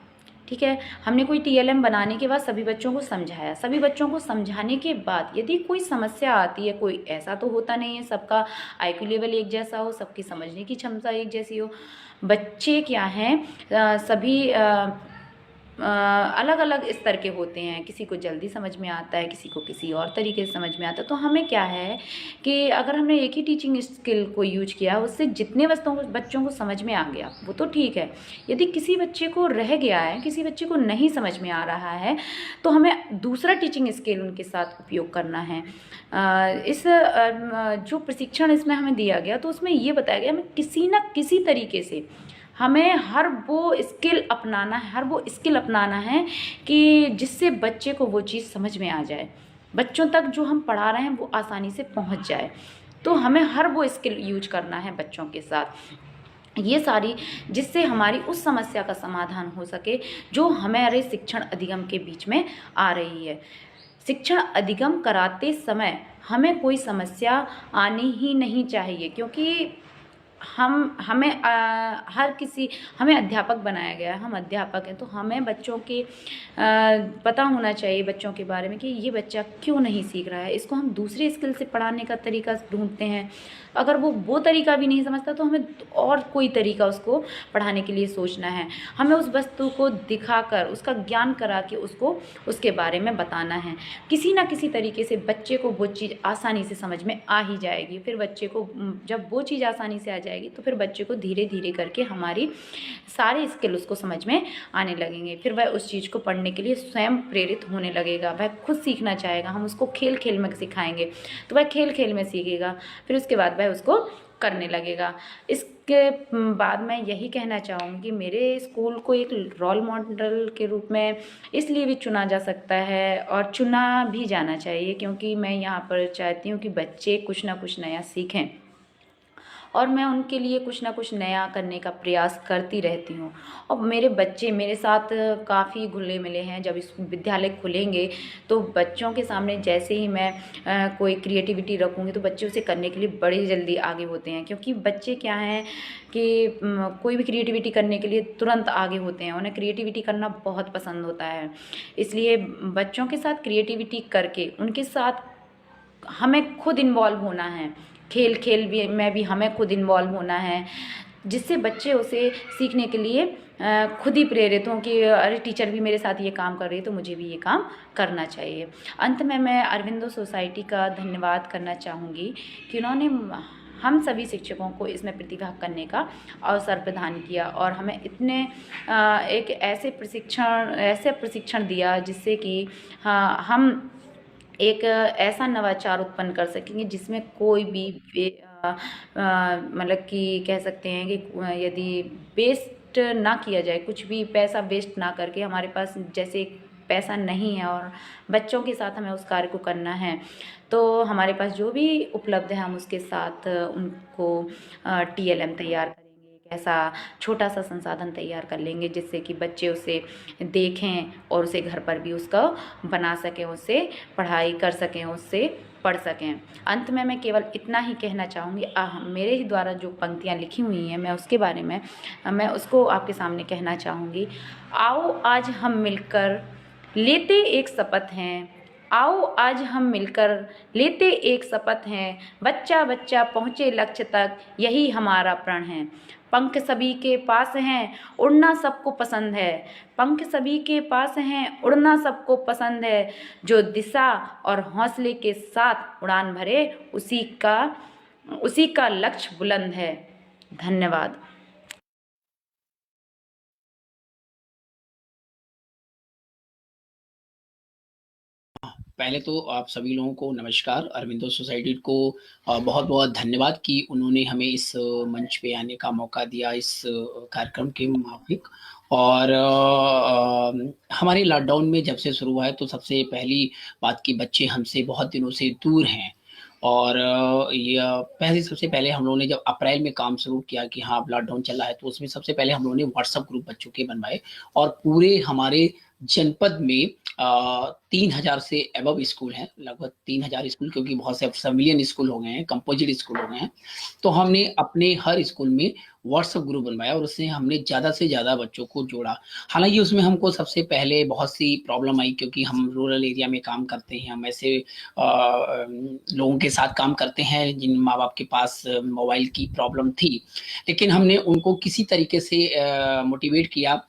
ठीक है, हमने कोई TLM बनाने के बाद सभी बच्चों को समझाया, सभी बच्चों को समझाने के बाद यदि कोई समस्या आती है, कोई ऐसा तो होता नहीं है सबका IQ लेवल एक जैसा हो, सबकी समझने की क्षमता एक जैसी हो। बच्चे क्या हैं, सभी अलग अलग स्तर के होते हैं, किसी को जल्दी समझ में आता है, किसी को किसी और तरीके से समझ में आता है। तो हमें क्या है कि अगर हमने एक ही टीचिंग स्किल को यूज किया, उससे जितने बच्चों को समझ में आ गया वो तो ठीक है। यदि किसी बच्चे को रह गया है, किसी बच्चे को नहीं समझ में आ रहा है, तो हमें दूसरा टीचिंग स्किल उनके साथ उपयोग करना है। जो प्रशिक्षण इसमें हमें दिया गया तो उसमें ये बताया गया हमें किसी न किसी तरीके से हमें हर वो स्किल अपनाना है कि जिससे बच्चे को वो चीज़ समझ में आ जाए, बच्चों तक जो हम पढ़ा रहे हैं वो आसानी से पहुंच जाए। तो हमें हर वो स्किल यूज करना है बच्चों के साथ, ये सारी, जिससे हमारी उस समस्या का समाधान हो सके जो हमारे शिक्षण अधिगम के बीच में आ रही है। शिक्षण अधिगम कराते समय हमें कोई समस्या आनी ही नहीं चाहिए, क्योंकि हमें अध्यापक बनाया गया है, हम अध्यापक हैं, तो हमें बच्चों के पता होना चाहिए बच्चों के बारे में कि ये बच्चा क्यों नहीं सीख रहा है। इसको हम दूसरे स्किल से पढ़ाने का तरीका ढूंढते हैं, अगर वो तरीका भी नहीं समझता तो हमें और कोई तरीका उसको पढ़ाने के लिए सोचना है। हमें उस वस्तु को दिखाकर, उसका ज्ञान करा के उसको उसके बारे में बताना है। किसी ना किसी तरीके से बच्चे को वो चीज़ आसानी से समझ में आ ही जाएगी। फिर बच्चे को जब वो चीज़ आसानी से आ जाएगी तो फिर बच्चे को धीरे धीरे करके हमारी सारे स्किल उसको समझ में आने लगेंगे। फिर वह उस चीज़ को पढ़ने के लिए स्वयं प्रेरित होने लगेगा, वह खुद सीखना चाहेगा। हम उसको खेल खेल में सिखाएंगे तो वह खेल खेल में सीखेगा, फिर उसके बाद वह उसको करने लगेगा। इसके बाद मैं यही कहना चाहूँगी कि मेरे स्कूल को एक रोल मॉडल के रूप में इसलिए भी चुना जा सकता है और चुना भी जाना चाहिए, क्योंकि मैं यहाँ पर चाहती हूँ कि बच्चे कुछ ना कुछ नया सीखें और मैं उनके लिए कुछ ना कुछ नया करने का प्रयास करती रहती हूँ। और मेरे बच्चे मेरे साथ काफ़ी घुले मिले हैं। जब इस विद्यालय खुलेंगे तो बच्चों के सामने जैसे ही मैं कोई क्रिएटिविटी रखूँगी तो बच्चे उसे करने के लिए बड़ी जल्दी आगे होते हैं, क्योंकि बच्चे क्या हैं कि कोई भी क्रिएटिविटी करने के लिए तुरंत आगे होते हैं, उन्हें क्रिएटिविटी करना बहुत पसंद होता है। इसलिए बच्चों के साथ क्रिएटिविटी करके उनके साथ हमें खुद इन्वॉल्व होना है, खेल खेल में भी हमें खुद इन्वॉल्व होना है, जिससे बच्चे उसे सीखने के लिए खुद ही प्रेरित हों कि अरे टीचर भी मेरे साथ ये काम कर रही है तो मुझे भी ये काम करना चाहिए। अंत में मैं अरविंदो सोसाइटी का धन्यवाद करना चाहूँगी कि उन्होंने हम सभी शिक्षकों को इसमें प्रतिभाग करने का अवसर प्रदान किया और हमें इतने एक ऐसे प्रशिक्षण दिया जिससे कि हम एक ऐसा नवाचार उत्पन्न कर सकेंगे जिसमें कोई भी मतलब कि कह सकते हैं कि यदि वेस्ट ना किया जाए, कुछ भी पैसा वेस्ट ना करके, हमारे पास जैसे पैसा नहीं है और बच्चों के साथ हमें उस कार्य को करना है, तो हमारे पास जो भी उपलब्ध है हम उसके साथ उनको TLM तैयार करेंगे, ऐसा छोटा सा संसाधन तैयार कर लेंगे जिससे कि बच्चे उसे देखें और उसे घर पर भी उसका बना सकें, उससे पढ़ाई कर सकें, उससे पढ़ सकें। अंत में मैं केवल इतना ही कहना चाहूँगी, मेरे ही द्वारा जो पंक्तियाँ लिखी हुई हैं मैं उसके बारे में मैं उसको आपके सामने कहना चाहूँगी। आओ आज हम मिलकर लेते एक शपथ हैं, आओ आज हम मिलकर लेते एक शपथ हैं, बच्चा बच्चा पहुँचे लक्ष्य तक यही हमारा प्रण है। पंख सभी के पास हैं, उड़ना सबको पसंद है, पंख सभी के पास हैं, उड़ना सबको पसंद है, जो दिशा और हौसले के साथ उड़ान भरे उसी का लक्ष्य बुलंद है। धन्यवाद। पहले तो आप सभी लोगों को नमस्कार। अरविंदो सोसाइटी को बहुत बहुत धन्यवाद कि उन्होंने हमें इस मंच पे आने का मौका दिया इस कार्यक्रम के माफिक। और हमारे लॉकडाउन में जब से शुरू हुआ है तो सबसे पहली बात कि बच्चे हमसे बहुत दिनों से दूर हैं। और ये पहले सबसे पहले हम लोगों ने जब अप्रैल में काम शुरू किया कि हाँ अब लॉकडाउन चल रहा है, तो उसमें सबसे पहले हम लोगों ने व्हाट्सएप ग्रुप बच्चों के बनवाए। और पूरे हमारे जनपद में 3000 से अबव स्कूल हैं, लगभग 3000 स्कूल, क्योंकि बहुत से सिविलियन स्कूल हो गए हैं, कंपोजिट स्कूल हो गए हैं। तो हमने अपने हर स्कूल में व्हाट्सएप ग्रुप बनवाया और उससे हमने ज़्यादा से ज़्यादा बच्चों को जोड़ा। हालांकि उसमें हमको सबसे पहले बहुत सी प्रॉब्लम आई, क्योंकि हम रूरल एरिया में काम करते हैं, हम ऐसे लोगों के साथ काम करते हैं जिन माँ बाप के पास मोबाइल की प्रॉब्लम थी। लेकिन हमने उनको किसी तरीके से मोटिवेट किया,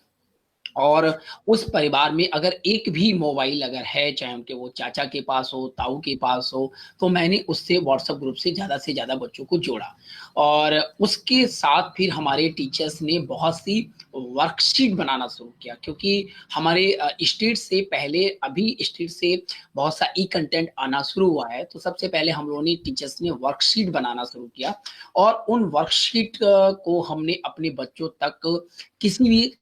और उस परिवार में अगर एक भी मोबाइल अगर है, चाहे उनके वो चाचा के पास हो, ताऊ के पास हो, तो मैंने उससे व्हाट्सएप ग्रुप से ज़्यादा बच्चों को जोड़ा। और उसके साथ फिर हमारे टीचर्स ने बहुत सी वर्कशीट बनाना शुरू किया, क्योंकि हमारे स्टेट से पहले अभी स्टेट से बहुत सा ई कंटेंट आना शुरू हुआ है। तो सबसे पहले हम लोगों ने टीचर्स ने वर्कशीट बनाना शुरू किया, और उन वर्कशीट को हमने अपने बच्चों तक किसी भी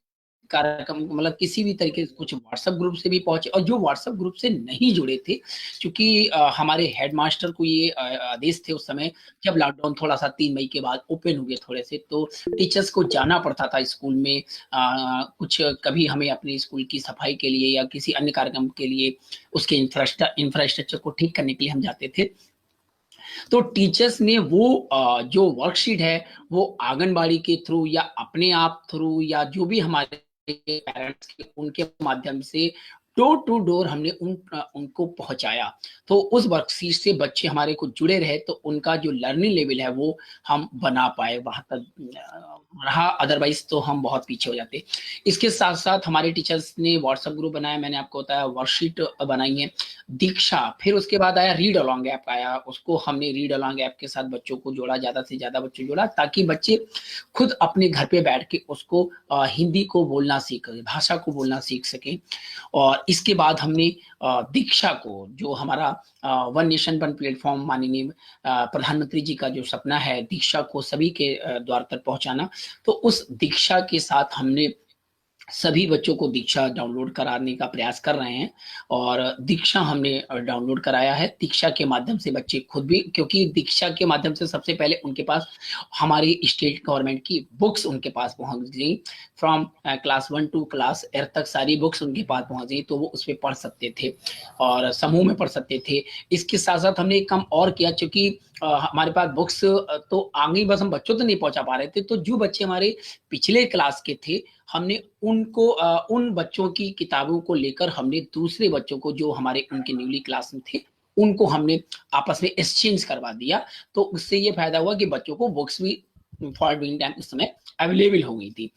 कार्यक्रम, मतलब किसी भी तरीके से, कुछ व्हाट्सएप ग्रुप से भी पहुंचे, और जो व्हाट्सएप ग्रुप से नहीं जुड़े थे, क्योंकि हमारे हेडमास्टर को ये आदेश थे उस समय जब लॉकडाउन थोड़ा सा 3 मई के बाद ओपन हुए थोड़े से, तो टीचर्स को जाना पड़ता था स्कूल में। कुछ कभी हमें अपने स्कूल की सफाई के लिए या किसी अन्य कार्यक्रम के लिए उसके इंफ्रास्ट्रक्चर को ठीक करने के लिए हम जाते थे। तो टीचर्स ने वो जो वर्कशीट है वो आंगनबाड़ी के थ्रू या अपने आप थ्रू या जो भी हमारे पेरेंट्स के उनके माध्यम से डोर टू डोर हमने उनको पहुंचाया। तो उस वर्कशीट से बच्चे हमारे को जुड़े रहे, तो उनका जो लर्निंग लेवल है वो हम बना पाए, वहां तक रहा, अदरवाइज तो हम बहुत पीछे हो जाते। इसके साथ साथ हमारे टीचर्स ने व्हाट्सएप ग्रुप बनाया, मैंने आपको बताया, वर्कशीट बनाई है, दीक्षा, फिर उसके बाद आया रीड अलोंग ऐप आया, उसको हमने रीड अलोंग ऐप के साथ बच्चों को जोड़ा, ज्यादा से ज्यादा बच्चों जोड़ा, ताकि बच्चे खुद अपने घर पे बैठ के उसको हिंदी को बोलना सीख, भाषा को बोलना सीख सके। और इसके बाद हमने दीक्षा को, जो हमारा वन नेशन वन प्लेटफॉर्म, माननीय प्रधानमंत्री जी का जो सपना है दीक्षा को सभी के द्वार तक पहुंचाना, तो उस दीक्षा के साथ हमने सभी बच्चों को दीक्षा डाउनलोड कराने का प्रयास कर रहे हैं। और दीक्षा हमने डाउनलोड कराया है। दीक्षा के माध्यम से बच्चे खुद भी, क्योंकि दीक्षा के माध्यम से सबसे पहले उनके पास हमारी स्टेट गवर्नमेंट की बुक्स उनके पास पहुंच गई, फ्रॉम क्लास 1 टू क्लास 8 तक सारी बुक्स उनके पास पहुंच गई, तो वो उस पर पढ़ सकते थे और समूह में पढ़ सकते थे। इसके साथ साथ हमने एक काम और किया, क्योंकि हमारे पास बुक्स तो आ गई, बस हम बच्चों तक नहीं पहुंचा पा रहे थे, तो जो बच्चे हमारे पिछले क्लास के थे, हमने उनको उन बच्चों की किताबों को लेकर हमने दूसरे बच्चों को जो हमारे उनके न्यूली क्लास में थे उनको हमने आपस में एक्सचेंज करवा दिया। तो उससे ये फायदा हुआ कि बच्चों को बुक्स भी फॉर ड्यूरिंग टाइम उस समय अवेलेबल हो गई थी।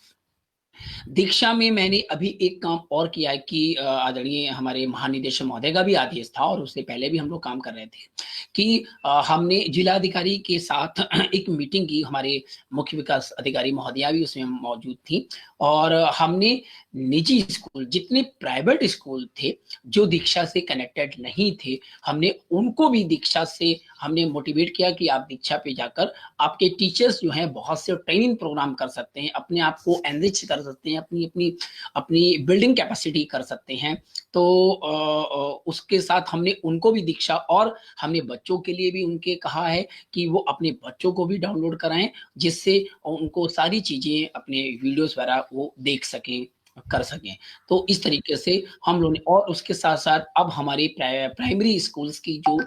दीक्षा में मैंने अभी एक काम और किया है कि आदरणीय हमारे महानिदेशक महोदय का भी आदेश था, और उससे पहले भी हम लोग काम कर रहे थे, कि हमने जिलाधिकारी के साथ एक मीटिंग की, हमारे मुख्य विकास अधिकारी महोदया भी उसमें मौजूद थी, और हमने निजी स्कूल, जितने प्राइवेट स्कूल थे जो दीक्षा से कनेक्टेड नहीं थे, हमने उनको भी दीक्षा से हमने मोटिवेट किया कि आप दीक्षा पे जाकर आपके टीचर्स जो हैं बहुत से ट्रेनिंग प्रोग्राम कर सकते हैं, अपने आप को एनरिच कर सकते हैं, अपनी अपनी अपनी बिल्डिंग कैपेसिटी कर सकते हैं। तो उसके साथ हमने उनको भी दीक्षा, और हमने बच्चों के लिए भी उनके कहा है कि वो अपने बच्चों को भी डाउनलोड कराएं, जिससे उनको सारी चीजें अपने वीडियोस वगैरह वो देख सकें, कर सकें। तो इस तरीके से हम लोगों ने, और उसके साथ साथ अब हमारी प्राइमरी स्कूल्स की जो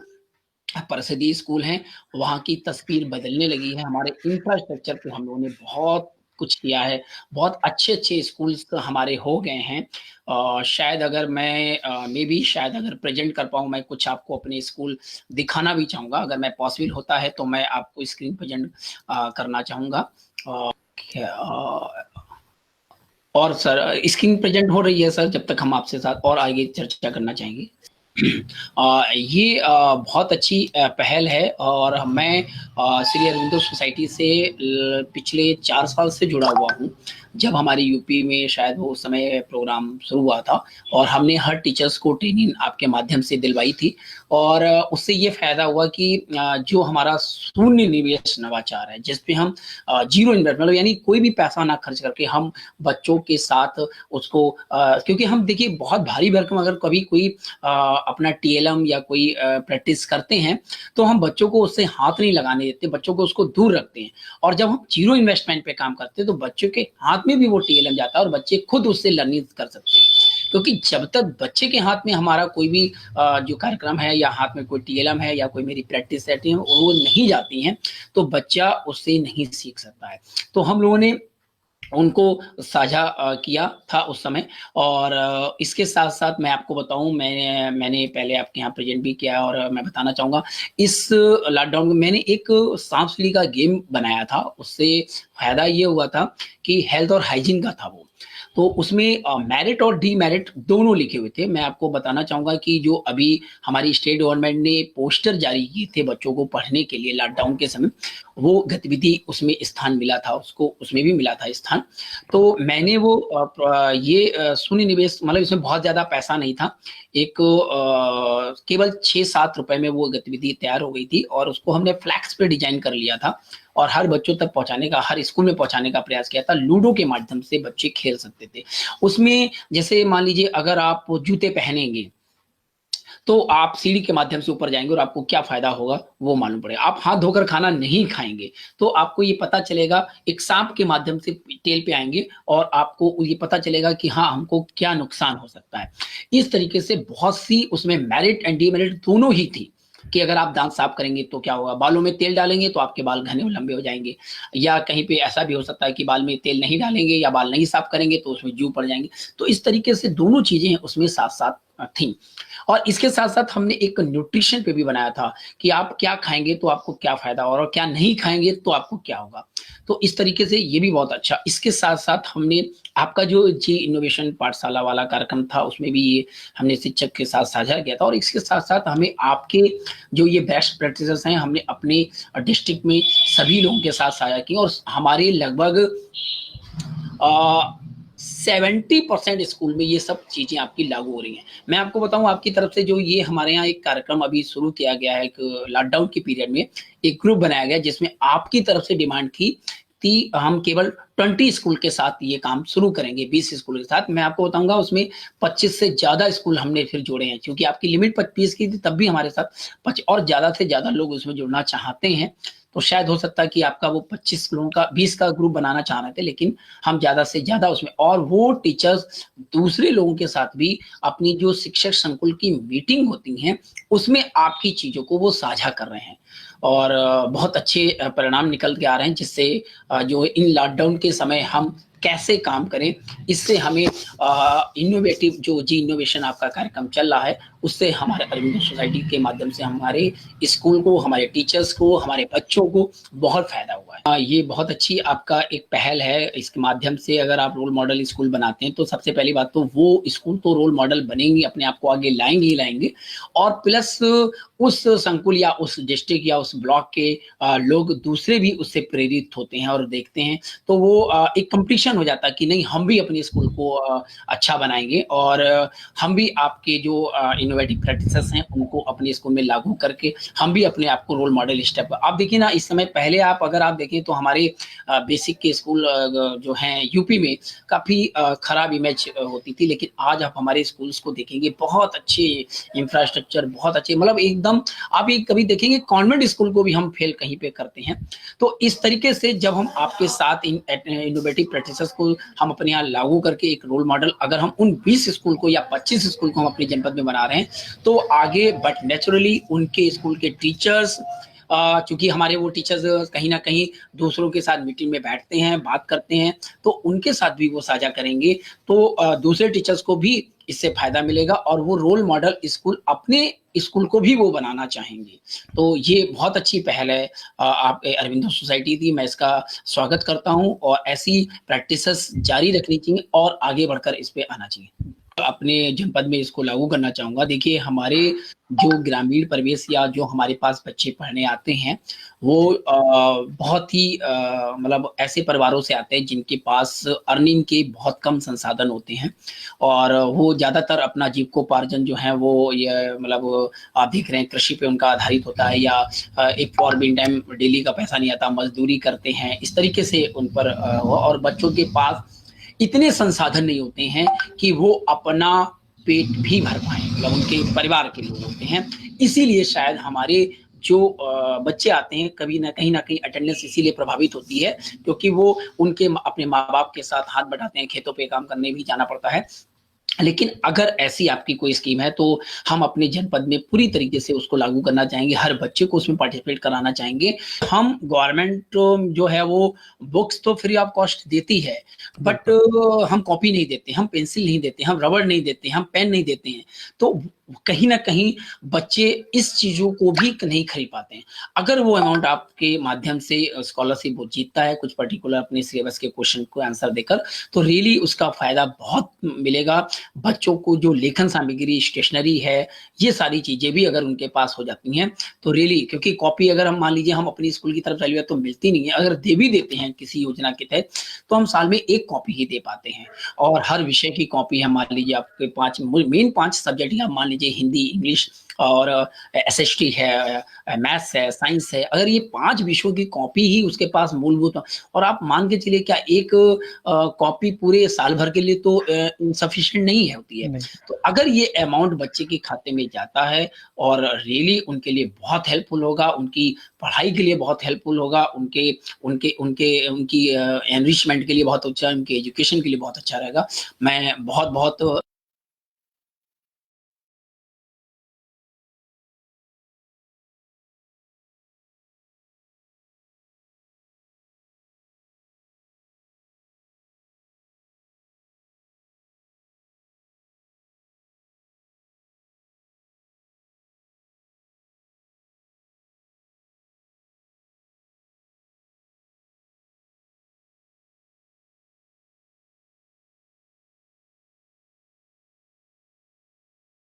परिषदीय स्कूल हैं वहाँ की तस्वीर बदलने लगी है। हमारे इंफ्रास्ट्रक्चर पे हम लोगों ने बहुत कुछ किया है, बहुत अच्छे स्कूल्स तो हमारे हो गए हैं। शायद अगर मैं भी शायद अगर प्रेजेंट कर पाऊँ, मैं कुछ आपको अपने स्कूल दिखाना भी चाहूँगा, अगर मैं पॉसिबल होता है तो मैं आपको स्क्रीन प्रेजेंट करना चाहूँगा। और सर स्क्रीन प्रेजेंट हो रही है सर, जब तक हम आपसे साथ और आगे चर्चा करना चाहेंगे। ये बहुत अच्छी पहल है, और मैं श्री अरविंदो सोसाइटी से पिछले 4 साल से जुड़ा हुआ हूँ। जब हमारे यूपी में शायद वो उस समय प्रोग्राम शुरू हुआ था और हमने हर टीचर्स को ट्रेनिंग आपके माध्यम से दिलवाई थी और उससे ये फ़ायदा हुआ कि जो हमारा शून्य निवेश नवाचार है, जिस पे हम ज़ीरो इन्वेस्ट मतलब यानी कोई भी पैसा ना खर्च करके हम बच्चों के साथ उसको क्योंकि हम देखिए बहुत भारी भरकम अगर कभी कोई अपना टीएलएम या कोई प्रैक्टिस करते हैं, तो हम बच्चों को उससे हाथ नहीं लगाने देते, बच्चों को उसको दूर रखते हैं और जब हम ज़ीरो इन्वेस्टमेंट पे काम करते हैं, तो बच्चों के हाथ में भी वो टीएलएम जाता है और बच्चे खुद उससे लर्निंग कर सकते हैं। क्योंकि जब तक बच्चे के हाथ में हमारा कोई भी जो कार्यक्रम है या हाथ में कोई टीएलएम है या कोई मेरी प्रैक्टिस सेट है वो नहीं जाती हैं, तो बच्चा उससे नहीं सीख सकता है। तो हम लोगों ने उनको साझा किया था उस समय और इसके साथ-साथ मैं आपको बताऊँ मैंने पहले आपके यहाँ प्रेज़ेंट भी किया और मैं बताना चाहूँगा इस लॉकडाउन में मैंने एक सांप सीढ़ी का गेम बनाया था। उससे फ़ायदा ये हुआ था कि हेल्थ और हाइजीन का था वो। तो उसमें मेरिट और डीमेरिट दोनों लिखे हुए थे। मैं आपको बताना चाहूँगा कि जो अभी हमारी स्टेट गवर्नमेंट ने पोस्टर जारी किए थे बच्चों को पढ़ने के लिए लॉकडाउन के समय, वो गतिविधि उसमें स्थान मिला था उसको, उसमें भी मिला था स्थान। तो मैंने वो ये शून्य निवेश मतलब इसमें बहुत ज़्यादा पैसा नहीं था। एक केवल 6-7 रुपए में वो गतिविधि तैयार हो गई थी और उसको हमने फ्लैक्स पे डिज़ाइन कर लिया था और हर बच्चों तक पहुँचाने का, हर स्कूल में पहुँचाने का प्रयास किया था। लूडो के माध्यम से बच्चे खेल सकते थे। उसमें जैसे मान लीजिए अगर आप जूते पहनेंगे, तो आप सीढ़ी के माध्यम से ऊपर जाएँगे और आपको क्या फ़ायदा होगा, वो मालूम पड़ेगा। आप हाथ धोकर खाना नहीं खाएँगे, तो आपको ये पता चलेगा एक साँप के माध्यम से टेल पे आएँगे और आपको ये पता चलेगा कि हाँ, हमको क्या नुकसान हो सकता है। इस तरीके से बहुत सी उसमें मेरिट एंड डीमेरिट दोनों ही थी। कि अगर आप दाँत साफ करेंगे तो क्या होगा? बालों में तेल डालेंगे तो आपके बाल घने और लंबे हो जाएँगे या कहीं पे ऐसा भी हो सकता है कि बाल में तेल नहीं डालेंगे या बाल नहीं साफ करेंगे तो उसमें जू पड़ जाएँगे। तो इस तरीके से दोनों चीज़ें उसमें साथ-साथ थीं और इसके साथ-साथ हमने एक न्यूट्रिशन पे भी बनाया था कि आप क्या खाएँगे तो आपको क्या फ़ायदा होगा और क्या नहीं खाएँगे तो आपको क्या होगा। तो इस तरीके से ये भी बहुत अच्छा इसके साथ-साथ हमने आपका जो जी इनोवेशन पाठशाला वाला कार्यक्रम था, उसमें भी ये हमने शिक्षक के साथ साझा किया था और इसके साथ-साथ हमें आपके जो ये बेस्ट प्रैक्टिसेस हैं, हमने अपने डिस्ट्रिक्ट में सभी लोगों के साथ साझा की और हमारे लगभग 70% स्कूल में ये सब चीज़ें आपकी लागू हो रही हैं। मैं आपको बताऊँ आपकी तरफ से जो ये हमारे यहाँ एक कार्यक्रम अभी शुरू किया गया है, एक लॉकडाउन के पीरियड में एक ग्रुप बनाया गया जिसमें आपकी तरफ से डिमांड थी हम केवल 20 स्कूल के साथ ये काम शुरू करेंगे, 20 स्कूल के साथ। मैं आपको बताऊँगा उसमें 25 से ज़्यादा स्कूल हमने फिर जोड़े हैं क्योंकि आपकी लिमिट 25 की थी तब भी हमारे साथ और ज़्यादा से ज़्यादा लोग उसमें जुड़ना चाहते हैं। तो शायद हो सकता है कि आपका वो 25 लोगों का 20 का ग्रुप बनाना चाह रहे थे लेकिन हम ज़्यादा से ज़्यादा उसमें और वो टीचर्स दूसरे लोगों के साथ भी अपनी जो शिक्षक संकुल की मीटिंग होती हैं, उसमें आपकी चीज़ों को वो साझा कर रहे हैं। और बहुत अच्छे परिणाम निकल के आ रहे हैं जिससे जो इन लॉकडाउन के समय हम कैसे काम करें, इससे हमें इनोवेटिव जो जी इनोवेशन आपका कार्यक्रम चल रहा है, उससे हमारे अरविंदो सोसाइटी के माध्यम से हमारे स्कूल को, हमारे टीचर्स को, हमारे बच्चों को बहुत फ़ायदा हुआ है। ये बहुत अच्छी आपका एक पहल है, इसके माध्यम से अगर आप रोल मॉडल स्कूल बनाते हैं, तो सबसे पहली बात तो वो स्कूल तो रोल मॉडल बनेंगे, अपने आप को आगे लाएँगे ही लाएँगे और प्लस उस संकुल या उस डिस्ट्रिक्ट या उस ब्लॉक के लोग दूसरे भी उससे प्रेरित होते हैं और देखते हैं, तो वो एक कॉम्पिटिशन हो जाता है कि नहीं हम भी अपने स्कूल को अच्छा बनाएँगे और हम भी आपके जो इनोवेटिव प्रैक्टिसेस हैं उनको अपने स्कूल में लागू करके हम भी अपने आप को रोल मॉडल स्टेप आप देखिए ना इस समय पहले आप अगर आप देखें तो हमारे बेसिक के स्कूल जो हैं यूपी में काफ़ी खराब इमेज होती थी लेकिन आज आप हमारे स्कूल्स को देखेंगे बहुत अच्छे इंफ्रास्ट्रक्चर बहुत अच्छे मतलब एकदम आप ये कभी देखेंगे कॉन्वेंट स्कूल को भी हम फेल कहीं पे करते हैं। तो इस तरीके से जब हम आपके साथ इन इनोवेटिव प्रैक्टिसेस को हम अपने यहाँ लागू करके एक रोल मॉडल अगर हम उन 20 स्कूल को या 25 स्कूल को हम अपने जनपद में बना रहे हैं तो आगे बट नेचुरली उनके स्कूल के टीचर्स चूँकि हमारे वो टीचर्स कहीं न कहीं दूसरों के साथ मीटिंग में बैठते हैं, बात करते हैं, तो उनके साथ भी वो साझा करेंगे, तो दूसरे टीचर्स को भी इससे फ़ायदा मिलेगा और वो रोल मॉडल स्कूल अपने स्कूल को भी वो बनाना चाहेंगे। तो ये बहुत अच्छी पहल है आप अरविंदो सोसाइटी की, मैं इसका स्वागत करता हूँ और ऐसी प्रैक्टिसेस जारी रखनी चाहिए और आगे बढ़कर इस पे आना चाहिए। अपने जनपद में इसको लागू करना चाहूंगा। देखिए, हमारे जो ग्रामीण परिवेश या जो हमारे पास बच्चे पढ़ने आते हैं, वो बहुत ही मतलब ऐसे परिवारों से आते हैं जिनके पास अर्निंग के बहुत कम संसाधन होते हैं, और वो ज़्यादातर अपना जीविकोपार्जन जो है वो ये मतलब आप देख रहे हैं कृषि पे उनका आधारित होता है, या एक फॉर बिन टाइम डेली का पैसा नहीं आता, मजदूरी करते हैं, इस तरीके से उन पर और बच्चों के पास इतने संसाधन नहीं होते हैं कि वो अपना पेट भी भर पाए, मतलब उनके परिवार के लोग होते हैं। इसीलिए शायद हमारे जो बच्चे आते हैं, कभी ना कहीं अटेंडेंस इसीलिए प्रभावित होती है क्योंकि वो उनके अपने माँ बाप के साथ हाथ बटाते हैं, खेतों पे काम करने भी जाना पड़ता है। लेकिन अगर ऐसी आपकी कोई स्कीम है तो हम अपने जनपद में पूरी तरीके से उसको लागू करना चाहेंगे, हर बच्चे को उसमें पार्टिसिपेट कराना चाहेंगे। हम गवर्नमेंट जो है वो बुक्स तो फ्री ऑफ कॉस्ट देती है, बट हम कॉपी नहीं देते, हम पेंसिल नहीं देते, हम रबड़ नहीं देते, हम पेन नहीं देते हैं। तो कहीं ना कहीं बच्चे इस चीजों को भी नहीं खरीद पाते हैं। अगर वो अमाउंट आपके माध्यम से स्कॉलरशिप वो जीतता है कुछ पर्टिकुलर अपने सिलेबस के क्वेश्चन को आंसर देकर, तो रियली उसका फायदा बहुत मिलेगा। बच्चों को जो लेखन सामग्री, स्टेशनरी है, ये सारी चीजें भी अगर उनके पास हो जाती हैं तो रियली, क्योंकि कॉपी अगर हम मान लीजिए हम अपनी स्कूल की तरफ चलिए तो मिलती नहीं है, अगर दे भी देते हैं किसी योजना के तहत तो हम साल में एक कॉपी ही दे पाते हैं, और हर विषय की कॉपी है। मान लीजिए आपके मेन 5 सब्जेक्ट है, मान लीजिए हिंदी, इंग्लिश और एसएसटी है, मैथ्स है, साइंस है, अगर ये 5 विषयों की कॉपी ही उसके पास मूलभूत, और आप मान के चलिए क्या एक कॉपी पूरे साल भर के लिए तो इनसफिशिएंट नहीं है होती है। तो अगर ये अमाउंट बच्चे के खाते में जाता है और रियली उनके लिए बहुत हेल्पफुल होगा, उनकी पढ़ाई के लिए बहुत हेल्पफुल होगा, उनके उनके उनके उनकी एनरिचमेंट के लिए बहुत अच्छा, उनके एजुकेशन के लिए बहुत अच्छा रहेगा। मैं बहुत बहुत